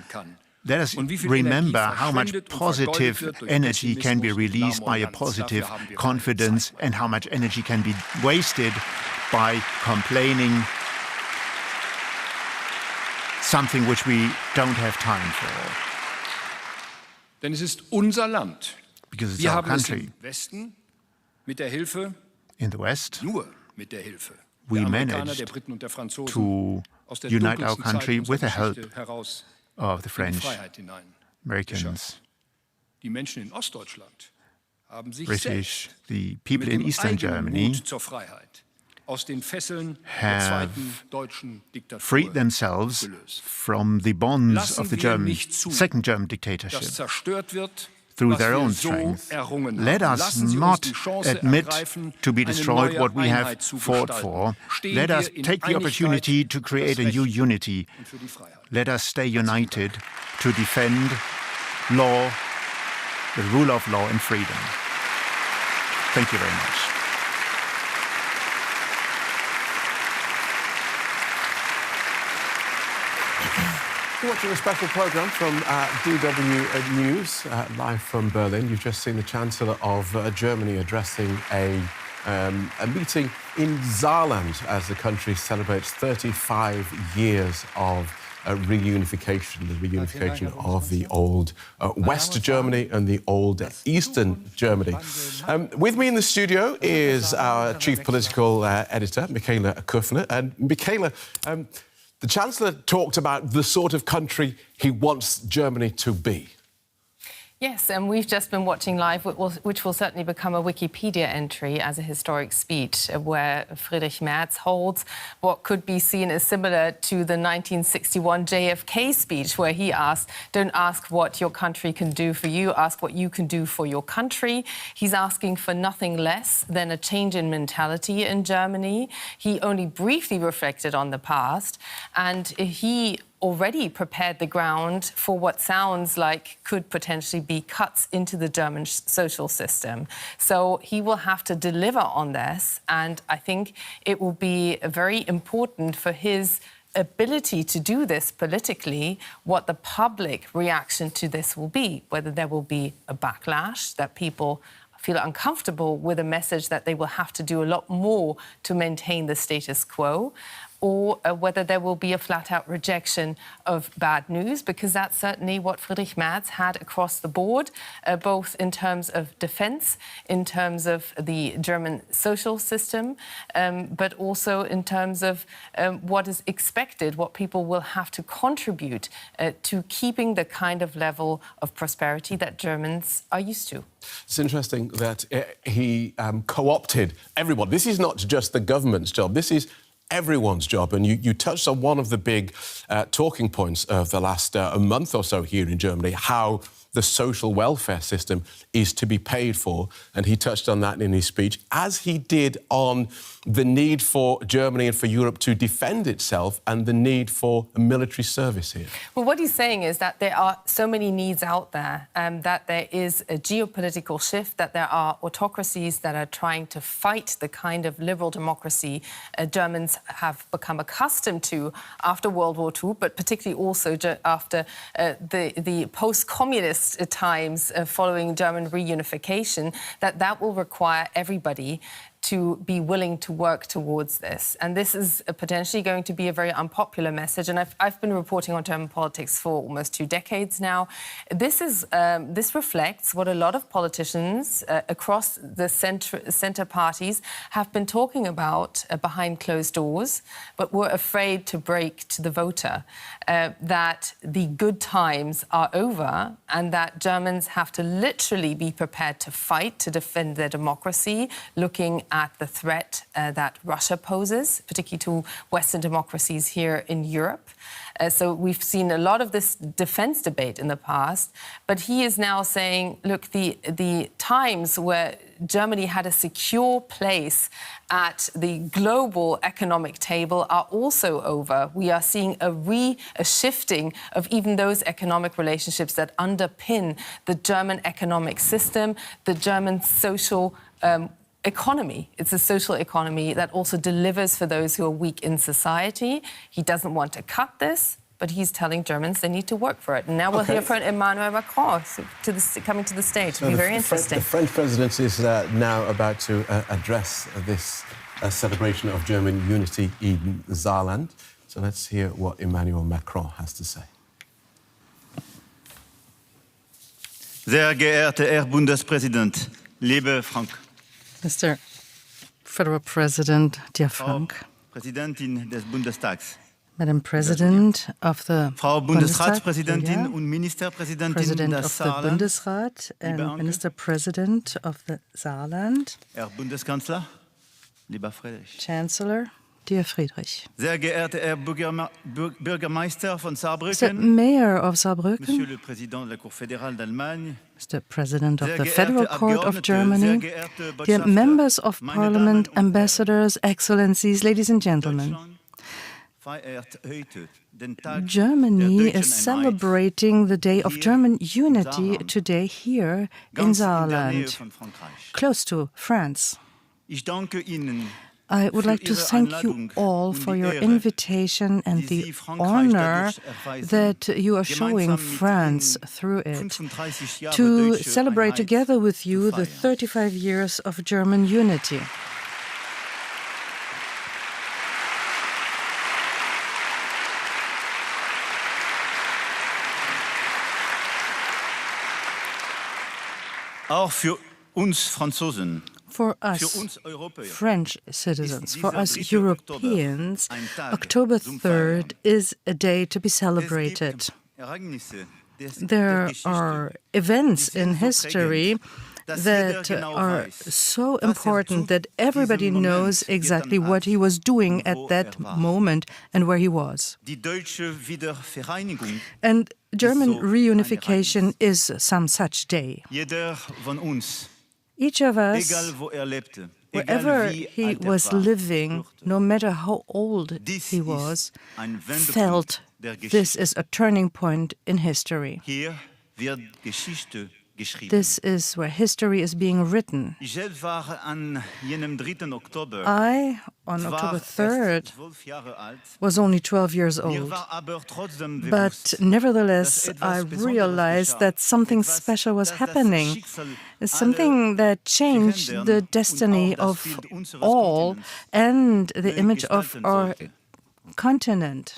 Let us remember how much positive energy can be released by a positive confidence, and how much energy can be wasted by complaining something which we don't have time for. Denn es ist unser Land. Because it's Wir our haben es country. im Westen mit der Hilfe, In the West, nur mit der Hilfe we der Amerikaner, managed der Briten und der Franzosen to aus der unite our dunkelsten country Zeit with the unserer help Geschichte heraus of the in die French, Freiheit hinein. Americans, Die Menschen in Ostdeutschland haben sich British, selbst the people mit in dem Eastern eigenen Germany Mut zur Freiheit aus den Fesseln der have zweiten deutschen Diktatur freed themselves gelöst. from the bonds of the Lassen wir German, nicht zu, second German dass dictatorship zerstört wird, through was their wir own so strength. errungen Let haben. us Lassen Sie uns not die Chance admit ergreifen, to be eine destroyed neue what we have Einheit zu fought gestalten. for. Stehen Let wir us in take the opportunity to Einigkeit create a für das new Recht unity. und für die Freiheit. Let us stay united to defend law, the rule of law and freedom. Thank you very much. You're watching a special programme from DW News, live from Berlin. You've just seen the Chancellor of Germany addressing a meeting in Saarland as the country celebrates 35 years of reunification, the reunification of the old West Germany and the old Eastern Germany. With me in the studio is our chief political editor, Michaela Kuffner. And Michaela, the Chancellor talked about the sort of country he wants Germany to be. Yes, and we've just been watching live, which will certainly become a Wikipedia entry as a historic speech, where Friedrich Merz holds what could be seen as similar to the 1961 JFK speech, where he asked, don't ask what your country can do for you, ask what you can do for your country. He's asking for nothing less than a change in mentality in Germany. He only briefly reflected on the past, and he already prepared the ground for what sounds like could potentially be cuts into the German social system. So he will have to deliver on this, and I think it will be very important for his ability to do this politically, what the public reaction to this will be, whether there will be a backlash, that people feel uncomfortable with a message that they will have to do a lot more to maintain the status quo, or whether there will be a flat-out rejection of bad news, because that's certainly what Friedrich Merz had across the board, both in terms of defence, in terms of the German social system, but also in terms of what is expected, what people will have to contribute to keeping the kind of level of prosperity that Germans are used to. It's interesting that he co-opted everyone. This is not just the government's job. This is everyone's job. And you touched on one of the big talking points of the last month or so here in Germany, how the social welfare system is to be paid for. And he touched on that in his speech, as he did on the need for Germany and for Europe to defend itself and the need for a military service here. Well, what he's saying is that there are so many needs out there, that there is a geopolitical shift, that there are autocracies that are trying to fight the kind of liberal democracy Germans have become accustomed to after World War II, but particularly also after the post-communist times following German reunification, that will require everybody to be willing to work towards this. And this is potentially going to be a very unpopular message. And I've been reporting on German politics for almost 2 decades now. This reflects what a lot of politicians across the centre parties have been talking about behind closed doors, but were afraid to break to the voter, that the good times are over and that Germans have to literally be prepared to fight to defend their democracy, looking at the threat that Russia poses, particularly to Western democracies here in Europe. So we've seen a lot of this defence debate in the past, but he is now saying, look, the times where Germany had a secure place at the global economic table are also over. We are seeing a shifting of even those economic relationships that underpin the German economic system, the German social economy. It's a social economy that also delivers for those who are weak in society. He doesn't want to cut this, but he's telling Germans they need to work for it. And now we'll hear from Emmanuel Macron coming to the stage. It'll be very interesting. The French president is now about to address this celebration of German unity in Saarland. So let's hear what Emmanuel Macron has to say. Sehr geehrter Herr Bundespräsident, liebe Frank. Mr. Federal President, dear Frank. Präsidentin des Bundestags. Madam President of the Frau Bundesratspräsidentin Bundestag, und Ministerpräsidentin President des of the Saarland. Bundesrat and Minister President of the Saarland. Herr Bundeskanzler, lieber Friedrich. Chancellor, dear Friedrich. Sehr geehrter Herr Bürgermeister von Mr. Saarbrücken. Mayor of Monsieur Saarbrücken. le Président de la Cour fédérale d'Allemagne. Mr. President of Sehr the geehrte Federal Court of Abgeordnete, Germany. sehr geehrte Dear Botschafter, members of meine Parliament, Damen und Herren, ambassadors, excellencies, ladies and gentlemen. Deutschland feiert heute den Tag Germany der is deutschen celebrating the Day of hier German in unity Saarland, today here in ganz in der Nähe Saarland, von Frankreich. close to France. Ich danke Ihnen I would like to Ihre thank you Einladung all und for die your Ehre, invitation and die the Sie Frankreich honor dadurch erweisen, that you are showing gemeinsam mit France Ihnen through it 35 Jahre to deutsche celebrate Einheit together with you zu the feiern. 35 years of German unity. Auch für uns Franzosen, For für us uns Europäer, French citizens, for us dieser 3. Oktober Europeans, ein Tag October zum 3rd is a day to be Es celebrated. gibt Ereignisse, there are events in history that are so important that everybody knows exactly what he was doing at that moment and where he was. And German reunification is some such day. Each of us, wherever he was living, no matter how old he was, felt this is a turning point in history. This is where history is being written. I, on October 3rd, was only 12 years old. But nevertheless, I realized that something special was happening, something that changed the destiny of all and the image of our continent.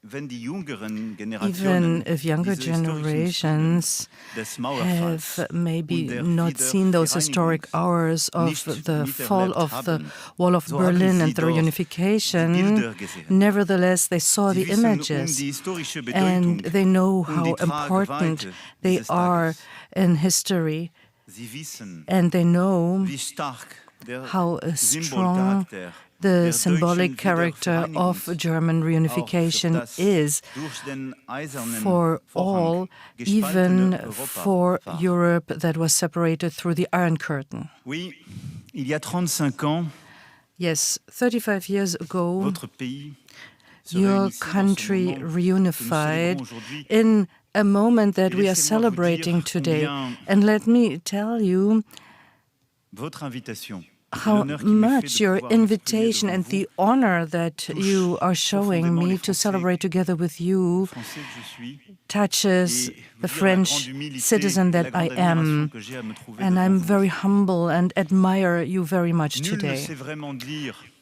Even if younger generations have maybe not seen those historic hours of the fall of the Wall of Berlin and the reunification, nevertheless they saw the images and they know how important they are in history, and they know how strong the symbolic character of German reunification is for all, even for Europe that was separated through the Iron Curtain. Yes, 35 years ago, your country reunified in a moment that we are celebrating today. And let me tell you how much your invitation and the honor that you are showing me to celebrate together with you touches the French citizen that I am. And I'm very humble and admire you very much today.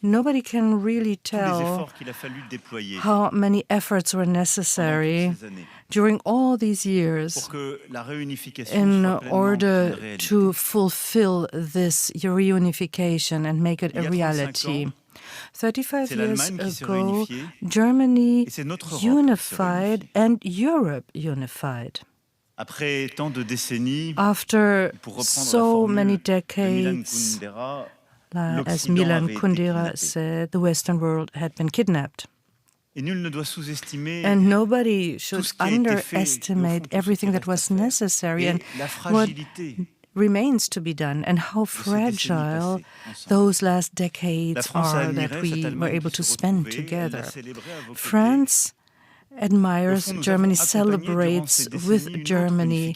Nobody can really tell how many efforts were necessary during all these years in order to fulfill this reunification and make it a reality. 35 years ago, Germany unified and Europe unified. After so many decades, as Milan Kundera said, the Western world had been kidnapped. And nobody should underestimate everything that was necessary and what remains to be done, and how fragile those last decades are that we were able to spend together. France admires Germany, celebrates with Germany,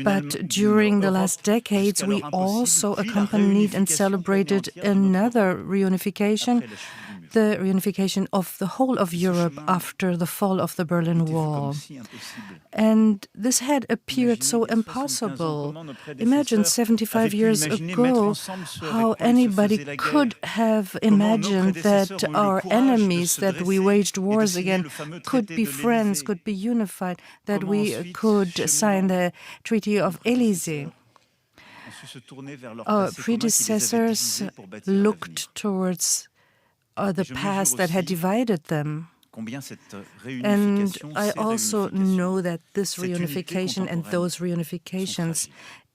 but during the last decades we also accompanied and celebrated another reunification, the reunification of the whole of Europe after the fall of the Berlin Wall. And this had appeared so impossible. Imagine 75 years ago how anybody could have imagined that our enemies that we waged wars against could be friends, could be unified, that we could sign the Treaty of Élysée. Our predecessors looked towards the past that had divided them. And I also know that this reunification and those reunifications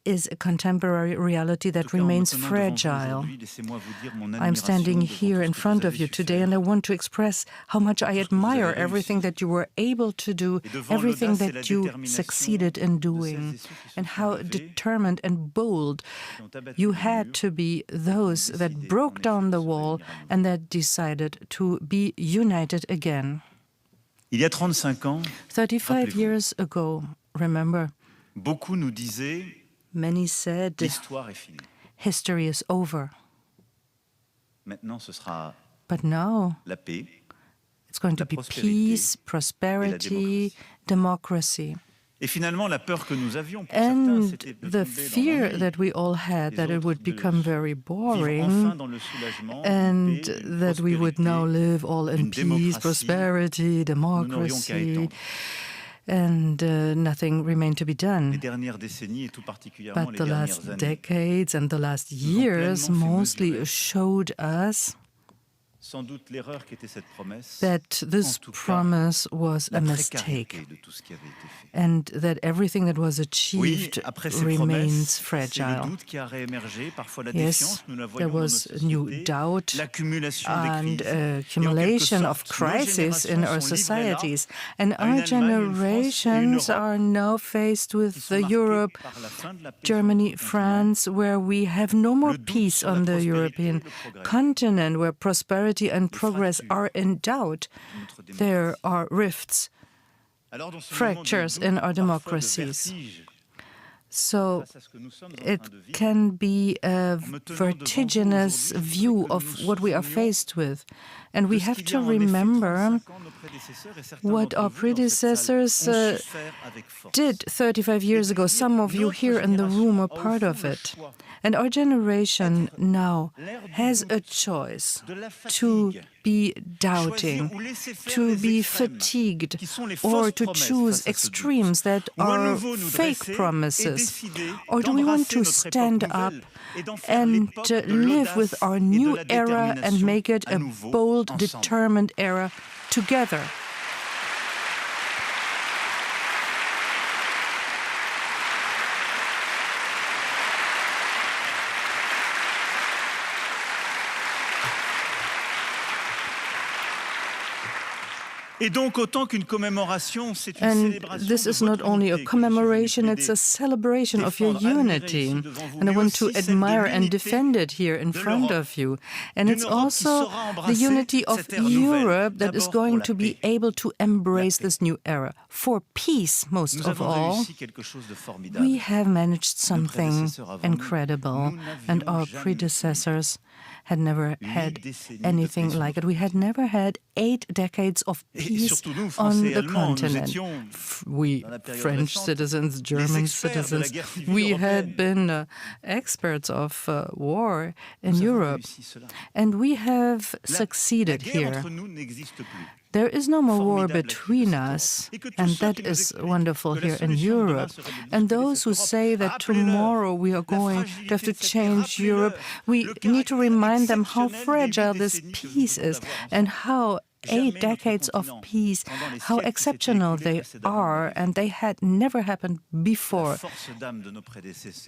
is a contemporary reality that remains fragile. I'm standing here in front of you today, and I want to express how much I admire everything that you were able to do, everything that you succeeded in doing, and how determined and bold you had to be, those that broke down the wall and that decided to be united again. 35 years ago, remember, many said, history is over. But now, it's going to be peace, prosperity, democracy. And the fear that we all had that it would become very boring and that we would now live all in peace, prosperity, democracy, and nothing remained to be done. But the last decades and the last years mostly showed us that this promise was a mistake and that everything that was achieved remains fragile. Yes, there was new doubt and accumulation of crises in our societies, and our generations are now faced with Europe, Germany, France, where we have no more peace on the European continent, where prosperity and progress are in doubt. There are rifts, fractures in our democracies. So it can be a vertiginous view of what we are faced with. And we have to remember what our predecessors did 35 years ago. Some of you here in the room are part of it. And our generation now has a choice to be doubting, to be fatigued, or to choose extremes that are fake promises. Or do we want to stand up and live with our new era and make it a bold, determined era together? Et donc, autant qu'une commémoration, c'est une And célébration this de is not votre only a unité que commemoration, je it's a celebration of your unity. And I want to admire and defend it here in front of you. And it's also the unity of Europe that is going to be able to embrace this new era. For peace, most of all, we have managed something incredible, and our predecessors had never had anything like it. We had never had 8 decades of peace on the continent. We French citizens, German citizens, we had been experts of war in Europe, and we have succeeded here. There is no more war between us, and that is wonderful here in Europe. And those who say that tomorrow we are going to have to change Europe, we need to remind them how fragile this peace is and how 8 decades of peace, how exceptional they are, and they had never happened before.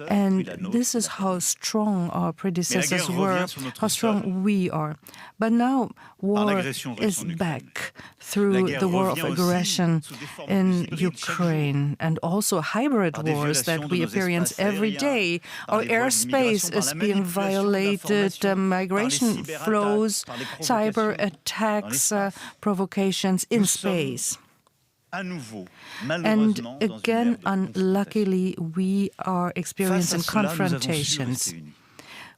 And this is how strong our predecessors were, how strong we are. But now war is back through the war of aggression in Ukraine, and also hybrid wars that we experience every day. Our airspace is being violated, migration flows, cyber attacks, provocations in space. And again, unluckily, we are experiencing confrontations.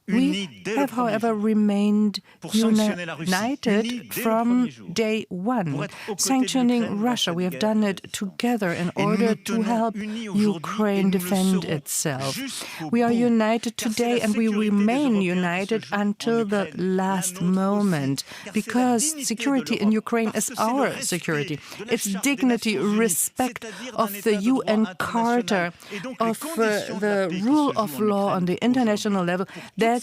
We have, however, remained united from day one, sanctioning Russia. We have done it together in order to help Ukraine defend itself. We are united today, and we remain united until the last moment, because security in Ukraine is our security. Its dignity, respect of the UN Charter, of the rule of law on the international level, that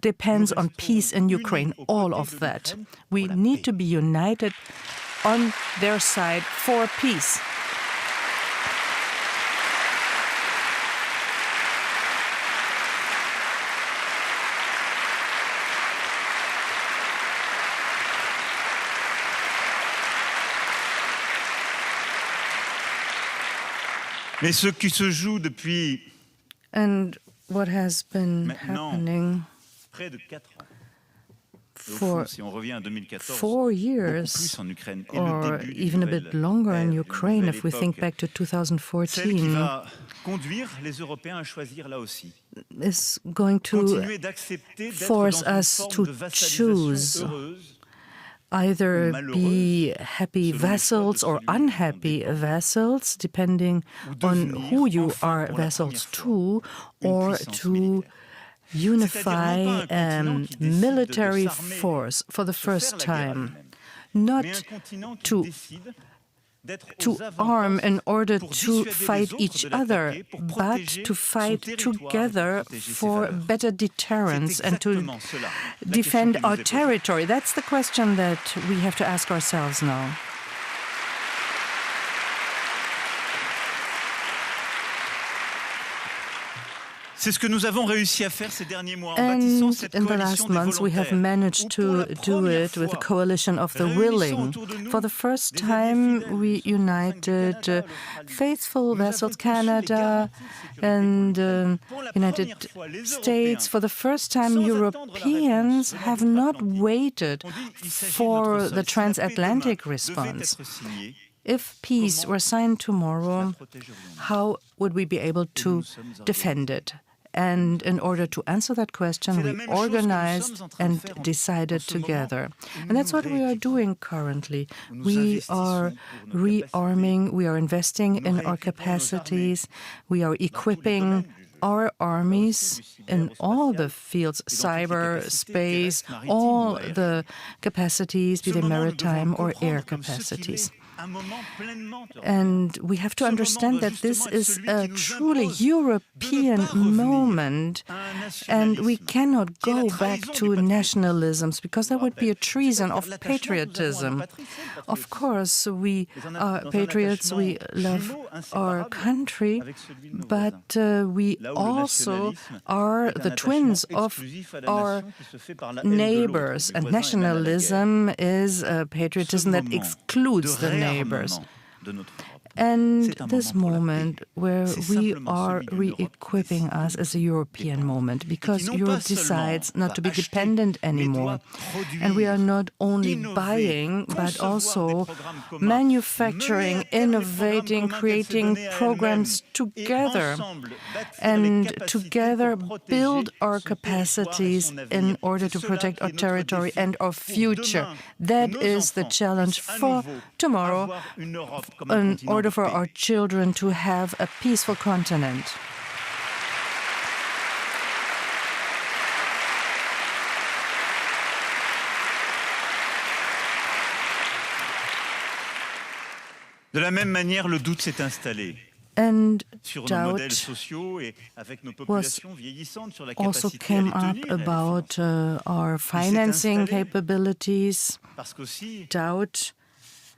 depends on peace in Ukraine, all of that. We need to be united on their side for peace. Mais ce qui se joue depuis And what has been happening for 4 years, or even a bit longer in Ukraine, if we think back to 2014, is going to force us to choose either be happy vassals or unhappy vassals, depending on who you are vassals to, or to unify military force for the first time. Not to to arm in order to fight each other, but to fight together for better deterrence and to defend our territory. That's the question that we have to ask ourselves now. C'est ce que nous avons réussi à faire ces derniers mois en And bâtissant cette in the coalition last des months, we have volontaires. managed to do it with a coalition of the willing. For the first time, we united faithful vessels, Canada and United States. For the first time, Europeans have not waited for the transatlantic response. If peace were signed tomorrow, how would we be able to defend it? And in order to answer that question, we organized and decided together. And that's what we are doing currently. We are rearming, we are investing in our capacities, we are equipping our armies in all the fields, cyber, space, all the capacities, be they maritime or air capacities. And we have to understand that this is a truly European moment, and we cannot go back to nationalisms because that would be a treason of patriotism. Of course, we are patriots, we love our country, but we also are the twins of our neighbors, and nationalism is a patriotism that excludes the neighbors. And this moment where we are re-equipping us as a European moment, because Europe decides not to be dependent anymore. And we are not only buying, but also manufacturing, innovating, creating programs together, and together build our capacities in order to protect our territory and our future. That is the challenge for tomorrow, in order for our children to have a peaceful continent. De la même manière, le doute s'est installé. And Sur nos modèles doubt sociaux et avec nos populations vieillissantes sur la also capacité à came les up tenir et à les about financer. our financing installé. capabilities. Parce qu'aussi, Doubt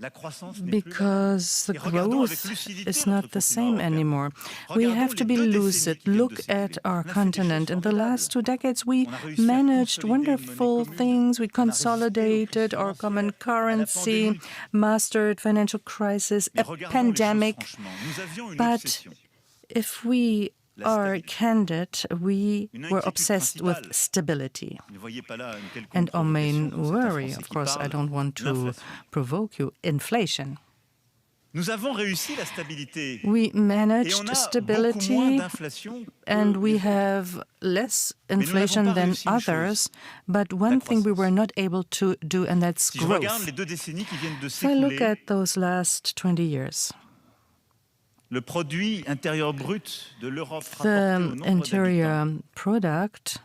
la croissance n'est plus la because the Et regardons avec growth lucidité is notre not the continent same européen. anymore. We Regardons have les to be 2 décennies lucid. qui viennent de Look s'écouler. at our On a fait des continent. choses In the last 2 decades, we On a réussi à managed consolider une monnaie wonderful commune. things. We On a résisté aux consolidated crises our common financières, à la currency, pandémie. mastered financial crisis, Mais a regardons les choses pandemic. franchement. Nous avions une But obsession. if we are candid, we were obsessed with principale. stability. Ne voyez pas là une quelconque And our main provocation dans cet worry, Français of qui course, I parle don't want to d'inflation. provoke you, inflation. Nous avons réussi la stabilité. We Et on managed a beaucoup moins stability, d'inflation que and we les autres. have less n'avons inflation pas than réussi une chose, others. But one thing we were not able to do, and that's Si je regarde growth. les 2 décennies qui viennent de If I look s'écouler, at those last 20 years, le produit intérieur brut de l'Europe rapporté the au nombre d'habitants interior product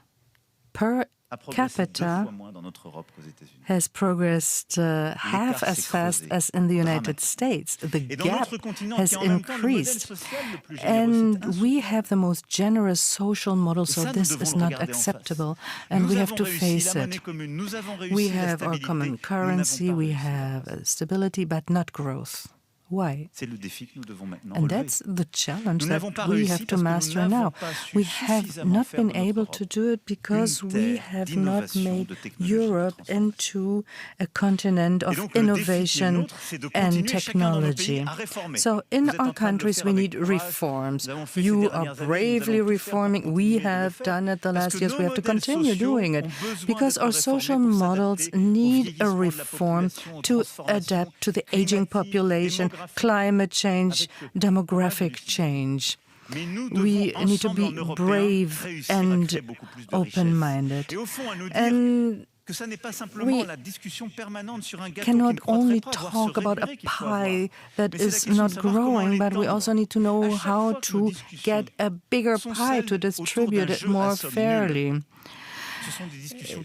per a progressé 2 capita fois moins dans notre Europe qu'aux États-Unis. has progressed half L'écart as s'est fast creusé, as in the United dramatique. States. The Et dans gap notre continent, has qui est en même temps le modèle increased. social le plus généreux, c'est And we have the most generous social model, so ça, nous this devons is le not regarder en face. acceptable, and Nous we have avons to réussi face la it. monnaie commune, nous avons réussi We la have our stabilité, common nous n'avons currency, pas we réussi la have croissance. stability, but not growth. Why? C'est le défi que nous devons maintenant And relever. that's the challenge Nous that n'avons pas we réussi have to parce que nous master n'avons now. pas su We have suffisamment not faire been de notre able Europe to do it because une we terre have not d'innovation, made de technologie, de Europe into a continent Et of donc, le défi qui est le innovation nôtre, c'est de and continuer chacun dans nos pays technology. à réformer. So Vous in êtes en train our de le countries, faire we avec need courage. reforms. Nous avons fait ces You dernières are années, nous allons bravely tout faire pour reforming. We continuer de le have faire. done it the Parce last que years. nos We have to modèles continue sociaux doing it ont besoin because d'être our réformés social pour models s'adapter au need a vieillissement de la reform population, aux to transformations adapt to the aging climatiques, population, démographiques, climate change, avec le demographic courage change. Mais nous We devons need to ensemble, en be Européens, brave réussir à and créer beaucoup plus de richesses. open-minded. Et au fond, à nous dire And que ça n'est pas simplement we la discussion permanente sur un gâteau qui cannot ne croîtrait only pas, voire talk se about a réduirait qu'il faut avoir. pie that Mais c'est la is question de not savoir comment growing, but we l'étendre. also need to know À chaque how fois que nos to discussions get a bigger sont pie celles to autour distribute d'un it jeu more à somme nulle. fairly.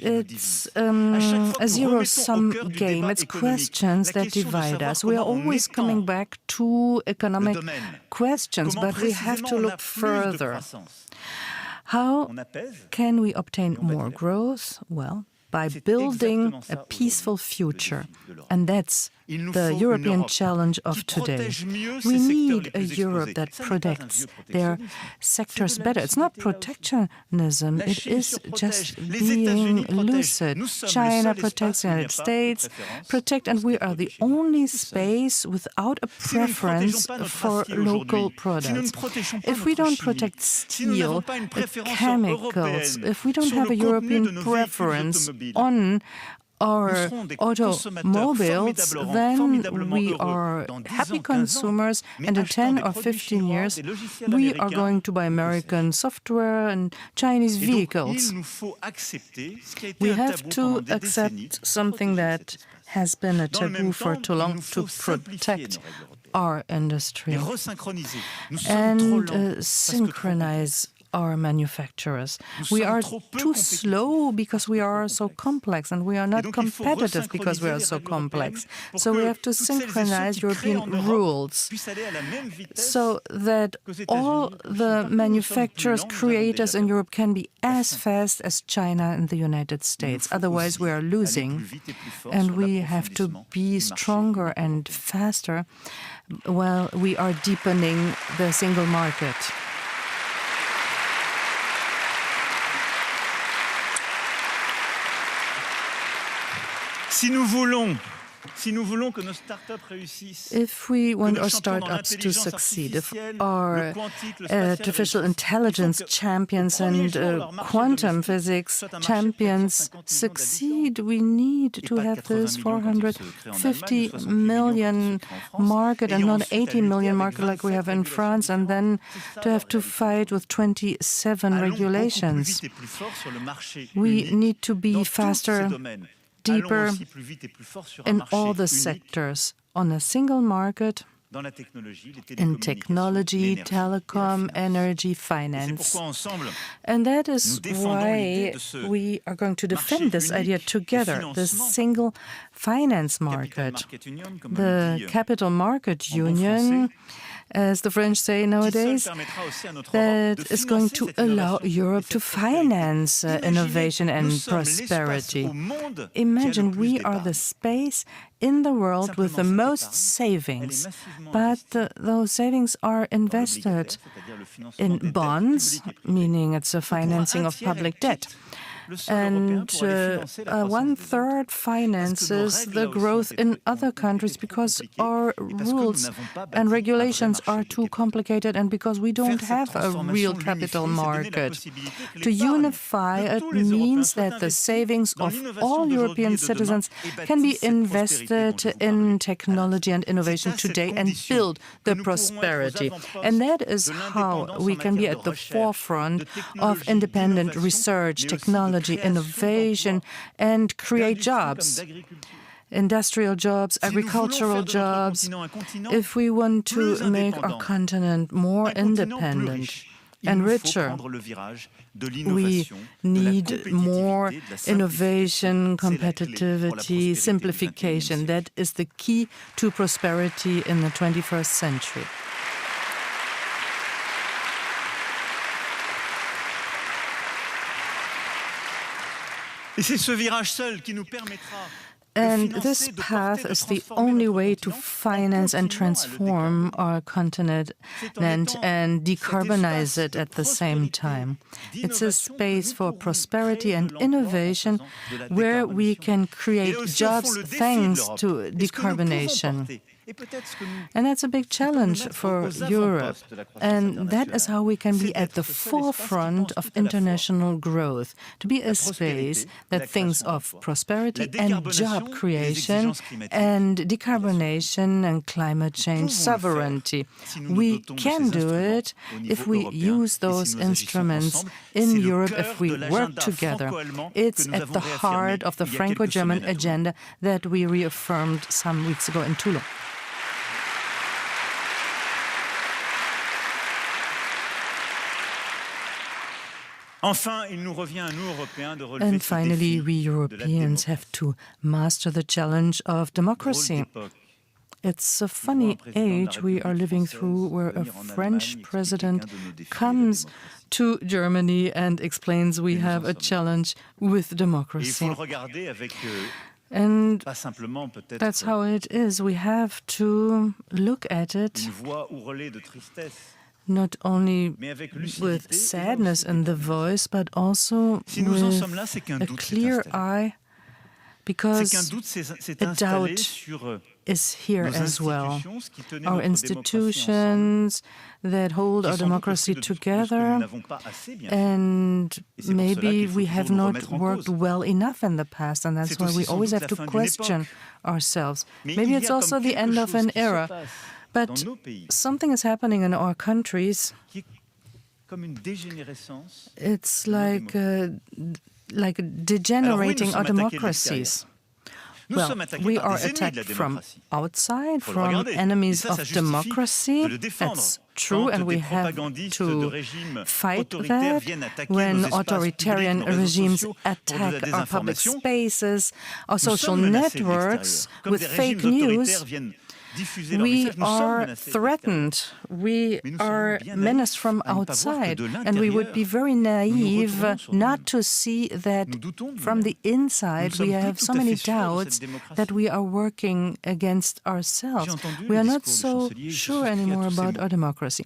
It's a zero-sum game. It's questions that divide us. We are always coming back to economic questions, but we have to look further. How can we obtain more growth? Well, by building a peaceful future. And that's the European challenge of today. We need a Europe that protects their sectors better. It's not protectionism, it is just being lucid. China protects the United States, and we are the only space without a preference for local products. If we don't protect steel, chemicals, if we don't have a European preference on our automobiles, then we are happy consumers, and in 10 or 15 years, we are going to buy American software and Chinese vehicles. We have to accept something that has been a taboo for too long, to protect our industry and synchronize our manufacturers. We are too slow because we are so complex, and we are not competitive because we are so complex. So we have to synchronize European rules so that all the manufacturers, creators in Europe can be as fast as China and the United States. Otherwise, we are losing, and we have to be stronger and faster while we are deepening the single market. If we want our startups to succeed, if our artificial intelligence champions and quantum physics champions succeed, we need to have this 450 million market and not 80 million market like we have in France, and then to have to fight with 27 regulations. We need to be faster, deeper in all the sectors, on a single market, in technology, telecom, energy, finance. And that is why we are going to defend this idea together, the single finance market, the capital market union, as the French say nowadays, that is going to allow Europe to finance innovation and prosperity. Imagine we are the space in the world with the most savings, but those savings are invested in bonds, meaning it's a financing of public debt. And one-third finances the growth in other countries because our rules and regulations are too complicated and because we don't have a real capital market. To unify it means that the savings of all European citizens can be invested in technology and innovation today and build the prosperity. And that is how we can be at the forefront of independent research, technology, innovation, and create jobs, industrial jobs, agricultural jobs, if we want to make our continent more independent and richer. We need more innovation, competitivity, simplification. That is the key to prosperity in the 21st century. And this path is the only way to finance and transform our continent and decarbonize it at the same time. It's a space for prosperity and innovation where we can create jobs thanks to decarbonation. And that's a big challenge for Europe. And that is how we can be at the forefront of international growth, to be a space that thinks of prosperity and job creation and decarbonation and climate change sovereignty. We can do it if we use those instruments in Europe, if we work together. It's at the heart of the Franco-German agenda that we reaffirmed some weeks ago in Toulon. And finally, we Europeans have to master the challenge of democracy. It's a funny age we are living through, where a French president comes to Germany and explains we have a challenge with democracy. And that's how it is. We have to look at it not only with sadness in the voice, but also with a clear eye, because a doubt is here as well. Our institutions that hold our democracy together, and maybe we have not worked well enough in the past, and that's why we always have to question ourselves. Maybe it's also the end of an era, but something is happening in our countries. It's like degenerating our democracies. Well, we are attacked from outside, from enemies of democracy. That's true, and we have to fight that. When authoritarian regimes attack our public spaces, our social networks with fake news, we are threatened, we are menaced from outside, and we would be very naive not to see that from the inside we have so many doubts that we are working against ourselves. We are not so sure anymore about our democracy.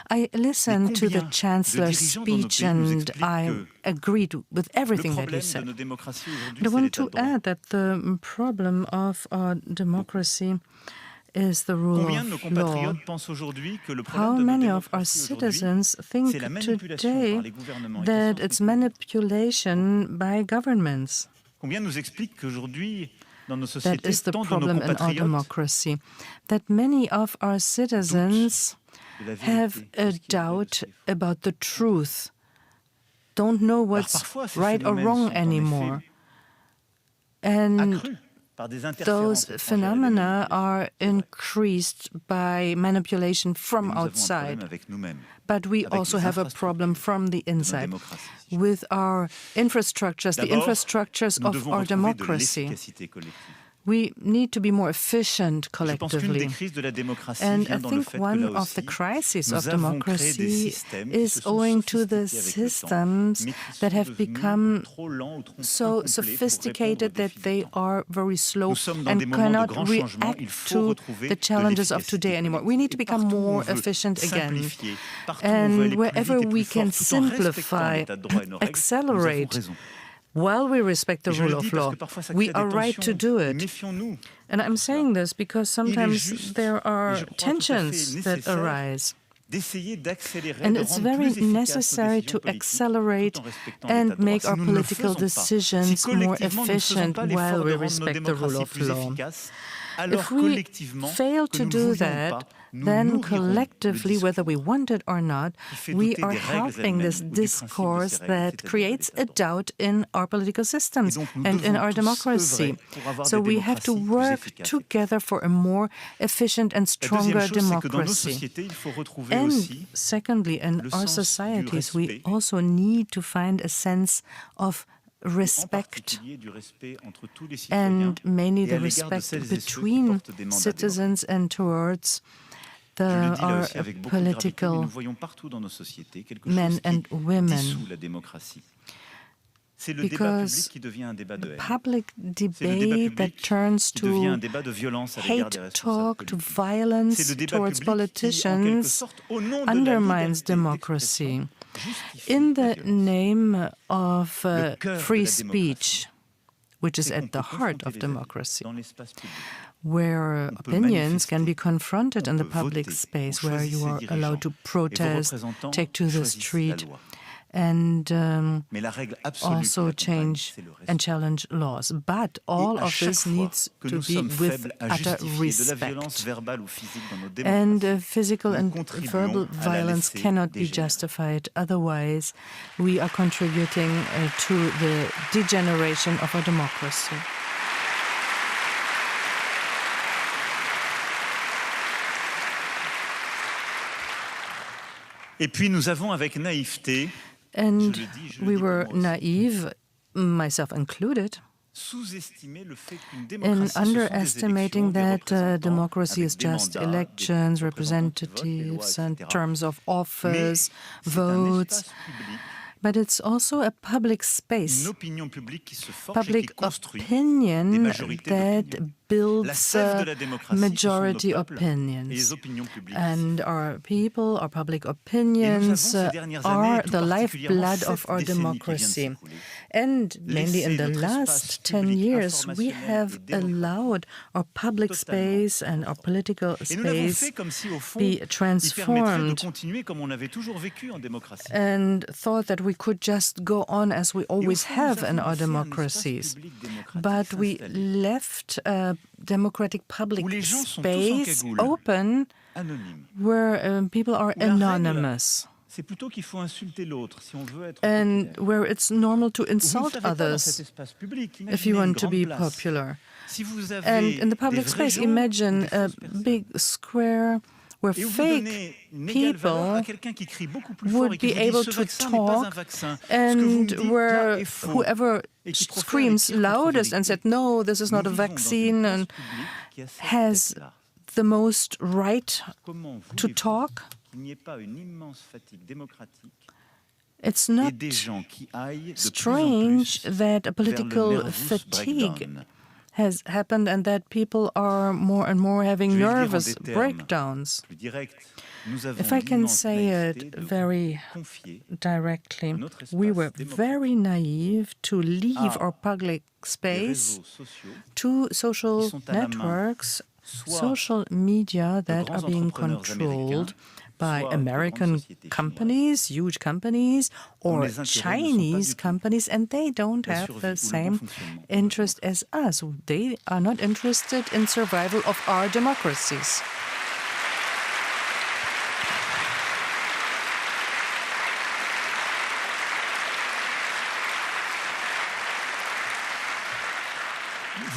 I listened to the Chancellor's speech and I agreed with everything that he said. But I want to add that the problem of our democracy is the rule of law. How many of our citizens think today that it's manipulation by governments? That is the problem in our democracy. That many of our citizens have a doubt about the truth, don't know what's right or wrong anymore. And those phenomena are increased by manipulation from outside. But we also have a problem from the inside with our infrastructures, the infrastructures of our democracy. We need to be more efficient collectively. And I think one of the crises of democracy is owing to the systems that have become so sophisticated that they are very slow and cannot react to the challenges of today anymore. We need to become more efficient again. And wherever we can simplify, accelerate, while we respect the rule of law, we are right to do it. And I'm saying this because sometimes there are tensions that arise. And it's very necessary to accelerate and make our political decisions more efficient while we respect the rule of law. If we fail to do that, then collectively, whether we want it or not, we are helping this discourse that creates a doubt in our political systems and in our democracy. So we have to work together for a more efficient and stronger democracy. And secondly, in our societies, we also need to find a sense of respect, and mainly the respect between citizens and towards our political men and women. Because the public debate that turns to hate talk, to violence towards politicians, undermines democracy. In the name of free speech, which is at the heart of democracy, where opinions can be confronted in the public space, where you are allowed to protest, take to the street, and also change and challenge laws. But all of this needs to be with utter respect. And physical and verbal violence cannot be justified. Otherwise, we are contributing to the degeneration of our democracy. Et puis nous avons avec naïveté And we were naive, myself included, in underestimating that democracy is just elections, representatives, and terms of office, votes. But it's also a public space, public opinion that builds majority opinions. And our people, our public opinions are the lifeblood of our democracy. And mainly in the last 10 years, we have allowed our public space and our political space be transformed and thought that we could just go on as we always have in our democracies. But we left democratic public space open where people are anonymous and where it's normal to insult others if you want to be popular. And in the public space, imagine a big square where fake people would be able to talk and where whoever screams loudest and said, no, this is not a vaccine, and has the most right to talk. It's not strange that a political fatigue has happened and that people are more and more having nervous breakdowns. If I can say it very directly, we were very naive to leave our public space to social networks, social media that are being controlled by American companies, huge companies, or Chinese companies, and they don't have the same interest as us. They are not interested in survival of our democracies.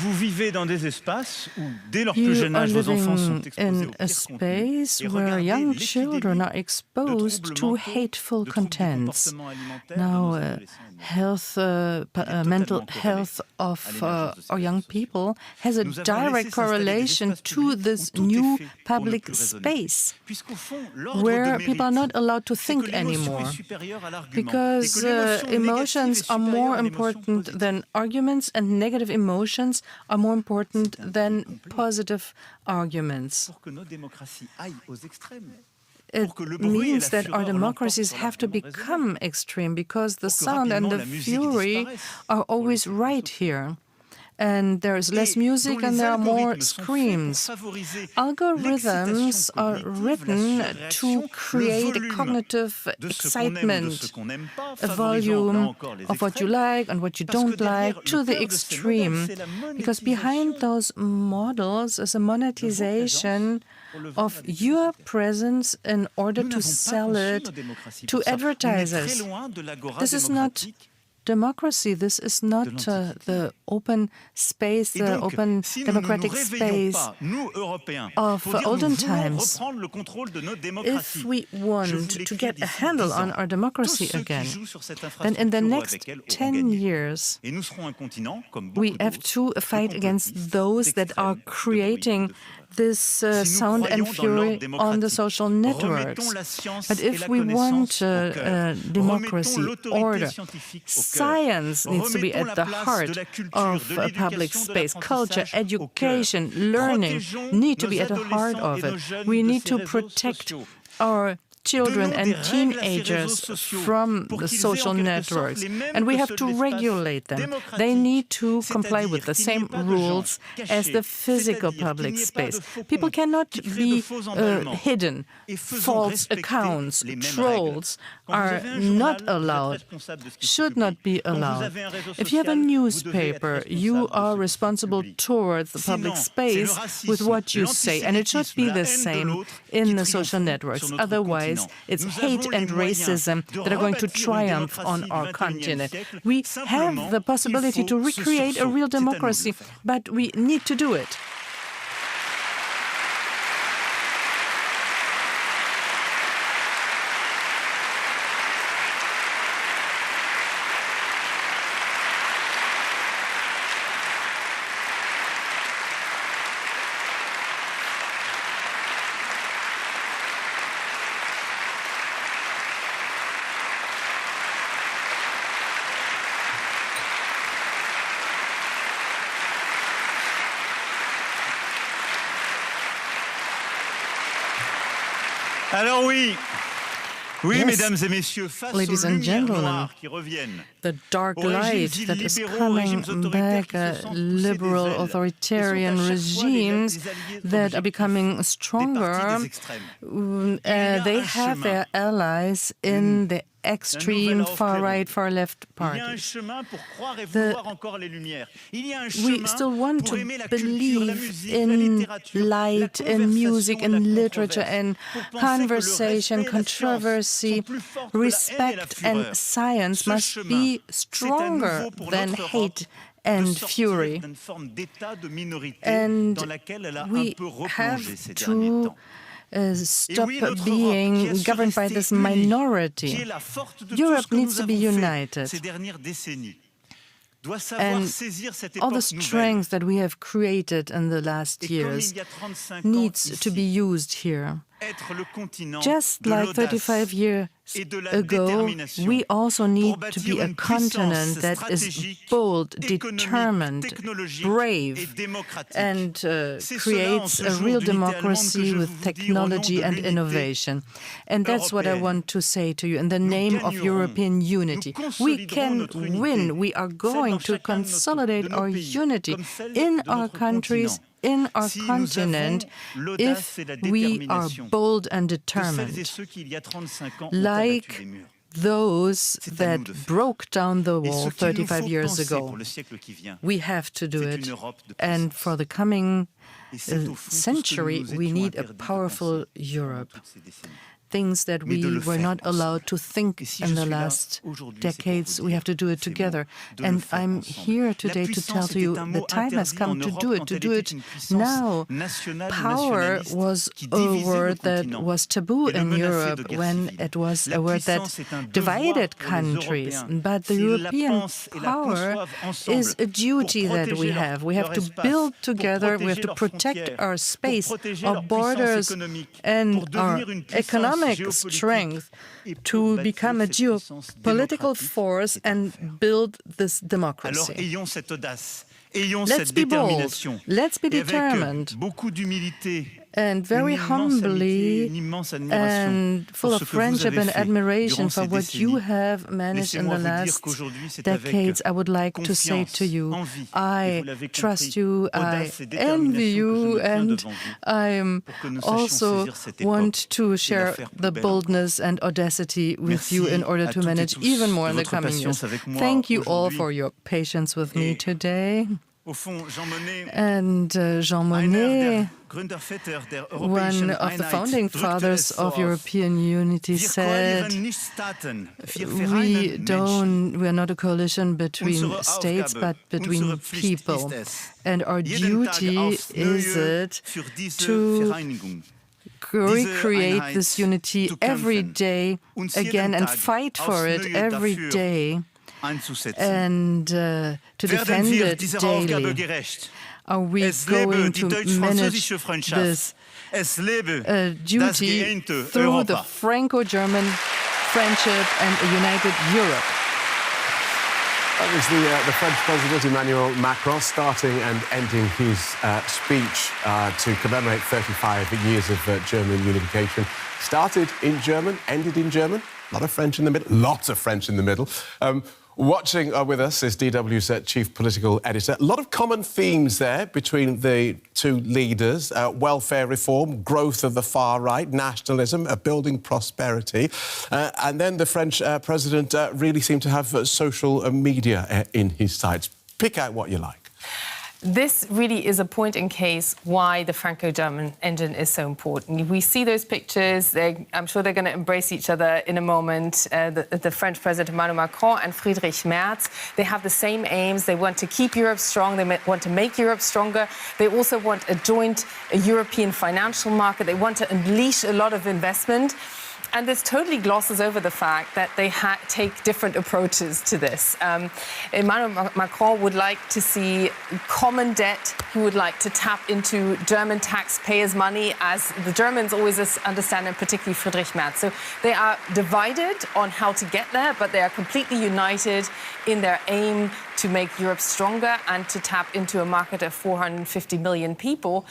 Vous vivez dans des espaces où, dès leur plus You jeune are âge, vos enfants sont living exposés in au a pire contenu space et where regardez young l'épidémie children are de exposed troubles to mentaux, hateful de troubles du contents. comportement alimentaire de Now, nos adolescents et mental totalement health of corrélé à l'émergence de ces our young réseaux sociaux. people has a Nous avons direct laissé s'installer des correlation espaces to publics this où tout est new fait pour ne public plus raisonner. space, Puisqu'au fond, l'ordre where de people are mérite, not allowed to c'est que think l'émotion anymore, est supérieure à l'argument, because et que l'émotion négative emotions est are more supérieure à l'émotion important positive. than arguments, and negative emotions are more important than positive arguments. Pour que nos démocraties aillent aux extrêmes. It means that our democracies have to become extreme because the sound and the fury are always right here. And there is less music and there are more screams. Algorithms are written to create a cognitive excitement, a volume of what you like and what you don't like to the extreme. Because behind those models is a monetization of your presence in order to sell it to advertisers. This is not democracy. This is not the open space, the open democratic space of olden times. If we want to get a handle on our democracy again, then in the next 10 years, we have to fight against those that are creating this sound and fury on the social networks. But if we want democracy, order, science needs to be at the heart of public space. Culture, education, learning need to be at the heart of it. We need to protect our children and teenagers from the social networks, and we have to regulate them. They need to comply with the same rules as the physical public space. People cannot be hidden. False accounts, trolls are not allowed, should not be allowed. If you have a newspaper, you are responsible towards the public space with what you say, and it should be the same in the social networks. Otherwise, it's hate and racism that are going to triumph on our continent. We have the possibility to recreate a real democracy, but we need to do it. Alors oui, Yes. mesdames et messieurs, face aux Ladies and lumières gentlemen, noires qui reviennent, the dark aux régimes light that is illibéraux, aux régimes coming autoritaires back, qui se sentent pousser liberal des ailes, authoritarian et sont à chaque fois regimes des alliés that are objectifs becoming des stronger, partis des extrêmes. they un have chemin, their allies in the extreme far-right, far-left Il y a un parties. chemin pour croire et vouloir encore les lumières. Il y a un We chemin still want pour to aimer la culture, la believe musique, la in littérature, light, la in music, conversation, in la literature, controverse, in pour penser que le conversation, respect et la science controversy. sont plus forts que la haine et la Respect fureur. and science Ce must chemin, be c'est à stronger nouveau pour than notre Europe hate de and sortir fury. d'une forme d'état de minorité And dans laquelle elle a un we peu have replongé ces derniers to temps. stop oui, notre Europe, qui being a su governed by rester this unie, qui minority. est la force de tout Europe ce que needs nous to be avons fait united. ces dernières décennies, doit savoir And saisir cette all the époque nouvelle. strength that we have created in the last Et comme years il y a 35 ans needs to be ici, used here. être le continent Just de like l'audace 35 years et de la ago, détermination we also need pour to be bâtir a une puissance continent that is stratégique, bold, économique, determined, technologique et brave, démocratique. and C'est cela, en creates ce a jour real d'unité allemande, que democracy je with veux vous dire au nom technology de and l'unité innovation. And that's what I européenne. want to say to you in the name of gagnerons. European unity. Nous We consoliderons can notre unité, win. We are celle going dans to chacun de consolidate nos our pays, unity comme celle in de our notre countries, continent. in our Si nous continent, avons l'audace et la if we are détermination bold and de celles et determined, ceux qui, il y a 35 ans, ont like abattu des murs. those C'est à that nous de faire. broke down the Et wall ce qu'il nous 35 faut years penser ago. pour le siècle qui vient, We have to do c'est it. une Europe de And puissance. for the coming Et c'est au fond tout ce que century, nous we étions need a interdits de powerful penser Europe. pendant toutes ces décennies. Things that Mais de we le were faire not allowed ensemble. to think Et si in je the suis là last aujourd'hui, c'est pour decades, vous we dire have to do it ces mots, together. de le And faire I'm ensemble. here La today to tell puissance to you était un the mot time has interdit en come to Europe do it, quand to elle do était it une puissance now. nationale ou Power nationaliste was qui a divisait le word that continent was taboo et le in menaçait Europe de guerre when civile. it was La a word that puissance est un devoir divided pour les countries. Européens. But the S'ils la European pensent et la power conçoivent ensemble is a duty pour that we protéger have. We have leur to espace, build pour together, we have protéger to leurs protect frontières, our pour space, protéger our leur puissance borders, économique, and pour our devenir une puissance economic géopolitique strength et pour to bâtir become a cette puissance geopolitical démocratique force qui est à and faire. build this Alors democracy. ayons cette audace, ayons Let's cette be bold. détermination. Let's be Et avec determined. beaucoup d'humilité, And very une immense amitié, humbly une immense admiration and full pour of ce que vous friendship avez and fait admiration durant for ces what you décennies. have managed in Laissez-moi the vous dire last qu'aujourd'hui, c'est avec decades. I would like to say confiance, to you, envie, et I vous l'avez trust compris, you, I audace et envy détermination que je you, me tiens and devant vous I pour que nous sachions also saisir cette époque want to et share la faire plus the belle boldness and audacity with Merci you in order à to toutes et manage tous even more de in the votre coming years. patience avec moi Thank you all aujourd'hui. for your patience with me Et today. Au fond, Jean Monnet, And Jean einer Monnet, der Gründerväter der Europäischen one of the Einheit, founding drückte fathers es so of aus. European unity, Wir said, koalieren nicht Staaten, wir we vereinen Menschen. are not a coalition between Unsere states, Aufgabe, but between unsere Pflicht people. ist es, And our jeden Tag duty aufs is Neue it für diese to Vereinigung, recreate Einheit this unity zu every kämpfen, day uns jeden again and Tag fight for aufs it Neue every dafür day einzusetzen. and to Werden defend wir it dieser Aufgabe daily. gerecht? Are we Es lebe going die to manage deutsch-französische Freundschaft. this Es lebe das duty geeinte through the Europa. Franco-German friendship and a united Europe? That was the French President Emmanuel Macron starting and ending his speech to commemorate 35 years of German unification. Started in German, ended in German. A lot of French in the middle, lots of French in the middle. Watching with us is DW's chief political editor. A lot of common themes there between the two leaders. Welfare reform, growth of the far right, nationalism, building prosperity. And then the French president really seemed to have social media in his sights. Pick out what you like. This really is a point in case why the Franco-German engine is so important. We see those pictures. I'm sure they're going to embrace each other in a moment. The French President Emmanuel Macron and Friedrich Merz, they have the same aims. They want to keep Europe strong. They want to make Europe stronger. They also want a joint European financial market. They want to unleash a lot of investment. And this totally glosses over the fact that they take different approaches to this. Emmanuel Macron would like to see common debt. He would like to tap into German taxpayers' money, as the Germans always understand, and particularly Friedrich Merz. So they are divided on how to get there, but they are completely united in their aim to make Europe stronger and to tap into a market of 450 million people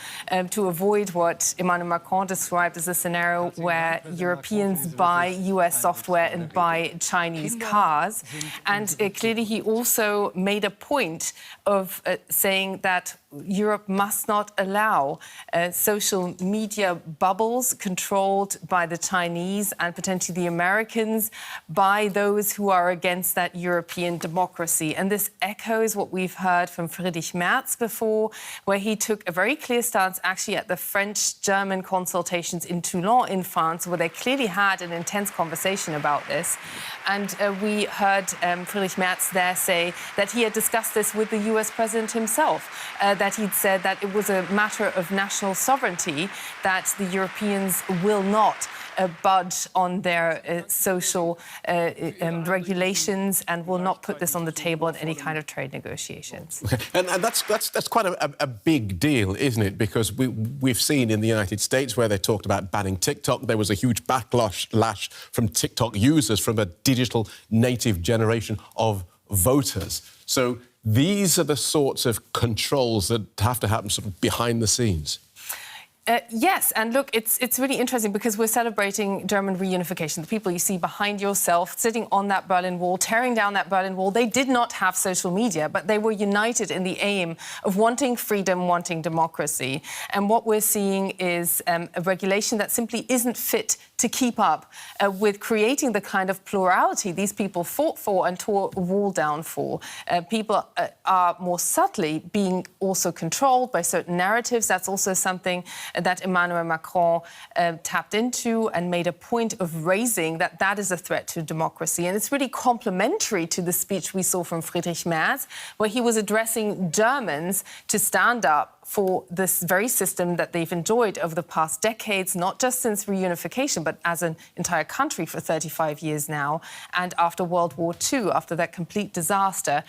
to avoid what Emmanuel Macron described as a scenario where Europeans buy US software and buy Chinese cars. And clearly he also made a point of saying that Europe must not allow social media bubbles controlled by the Chinese and potentially the Americans by those who are against that European democracy. And this echoes what we've heard from Friedrich Merz before, where he took a very clear stance actually at the French-German consultations in Toulon in France, where they clearly had an intense conversation about this. And we heard Friedrich Merz there say that he had discussed this with the US president himself, that he'd said that it was a matter of national sovereignty, that the Europeans will not budge on their social regulations and will not put this on the table in any kind of trade negotiations. Okay. And that's quite a big deal, isn't it? Because we've seen in the United States where they talked about banning TikTok, there was a huge backlash from TikTok users, from a digital native generation of voters. So these are the sorts of controls that have to happen sort of behind the scenes. Yes, and look, it's really interesting because we're celebrating German reunification. The people you see behind yourself, sitting on that Berlin Wall, tearing down that Berlin Wall, they did not have social media, but they were united in the aim of wanting freedom, wanting democracy. And what we're seeing is a regulation that simply isn't fit to keep up with creating the kind of plurality these people fought for and tore a wall down for. People are more subtly being also controlled by certain narratives. That's also something that Emmanuel Macron tapped into and made a point of raising, that is a threat to democracy. And it's really complementary to the speech we saw from Friedrich Merz, where he was addressing Germans to stand up for this very system that they've enjoyed over the past decades, not just since reunification, but as an entire country for 35 years now. And after World War II, after that complete disaster,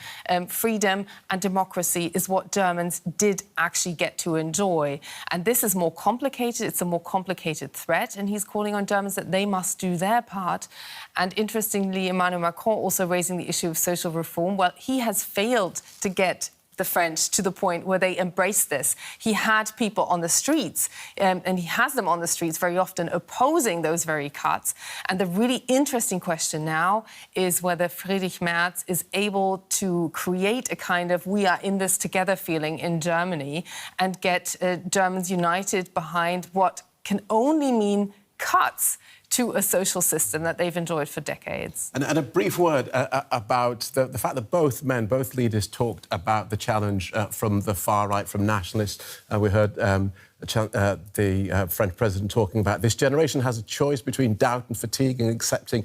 freedom and democracy is what Germans did actually get to enjoy. And this is more complicated. It's a more complicated threat. And he's calling on Germans that they must do their part. And interestingly, Emmanuel Macron also raising the issue of social reform. Well, he has failed to get the French to the point where they embrace this. He had people on the streets, and he has them on the streets very often opposing those very cuts. And the really interesting question now is whether Friedrich Merz is able to create a kind of we are in this together feeling in Germany and get Germans united behind what can only mean cuts to a social system that they've enjoyed for decades. And a brief word about the fact that both leaders talked about the challenge from the far right, from nationalists. We heard the French president talking about this generation has a choice between doubt and fatigue and accepting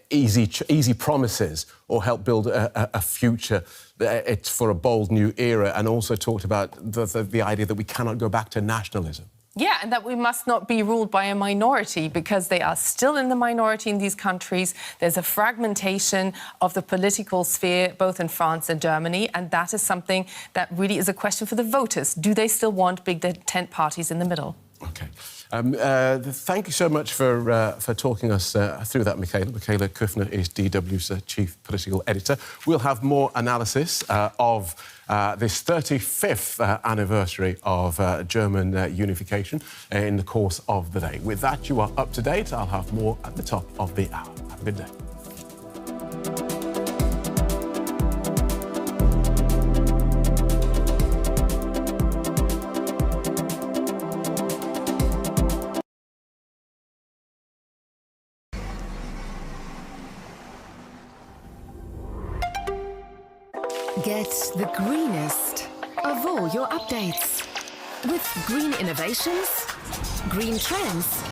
easy promises or help build a future. It's for a bold new era, and also talked about the idea that we cannot go back to nationalism. Yeah, and that we must not be ruled by a minority because they are still in the minority in these countries. There's a fragmentation of the political sphere, both in France and Germany, and that is something that really is a question for the voters. Do they still want big tent parties in the middle? OK. Thank you so much for talking us through that, Michaela. Michaela Kuffner is DW's chief political editor. We'll have more analysis of this 35th anniversary of German unification in the course of the day. With that, you are up to date. I'll have more at the top of the hour. Have a good day. Get the greenest of all your updates with green innovations, green trends,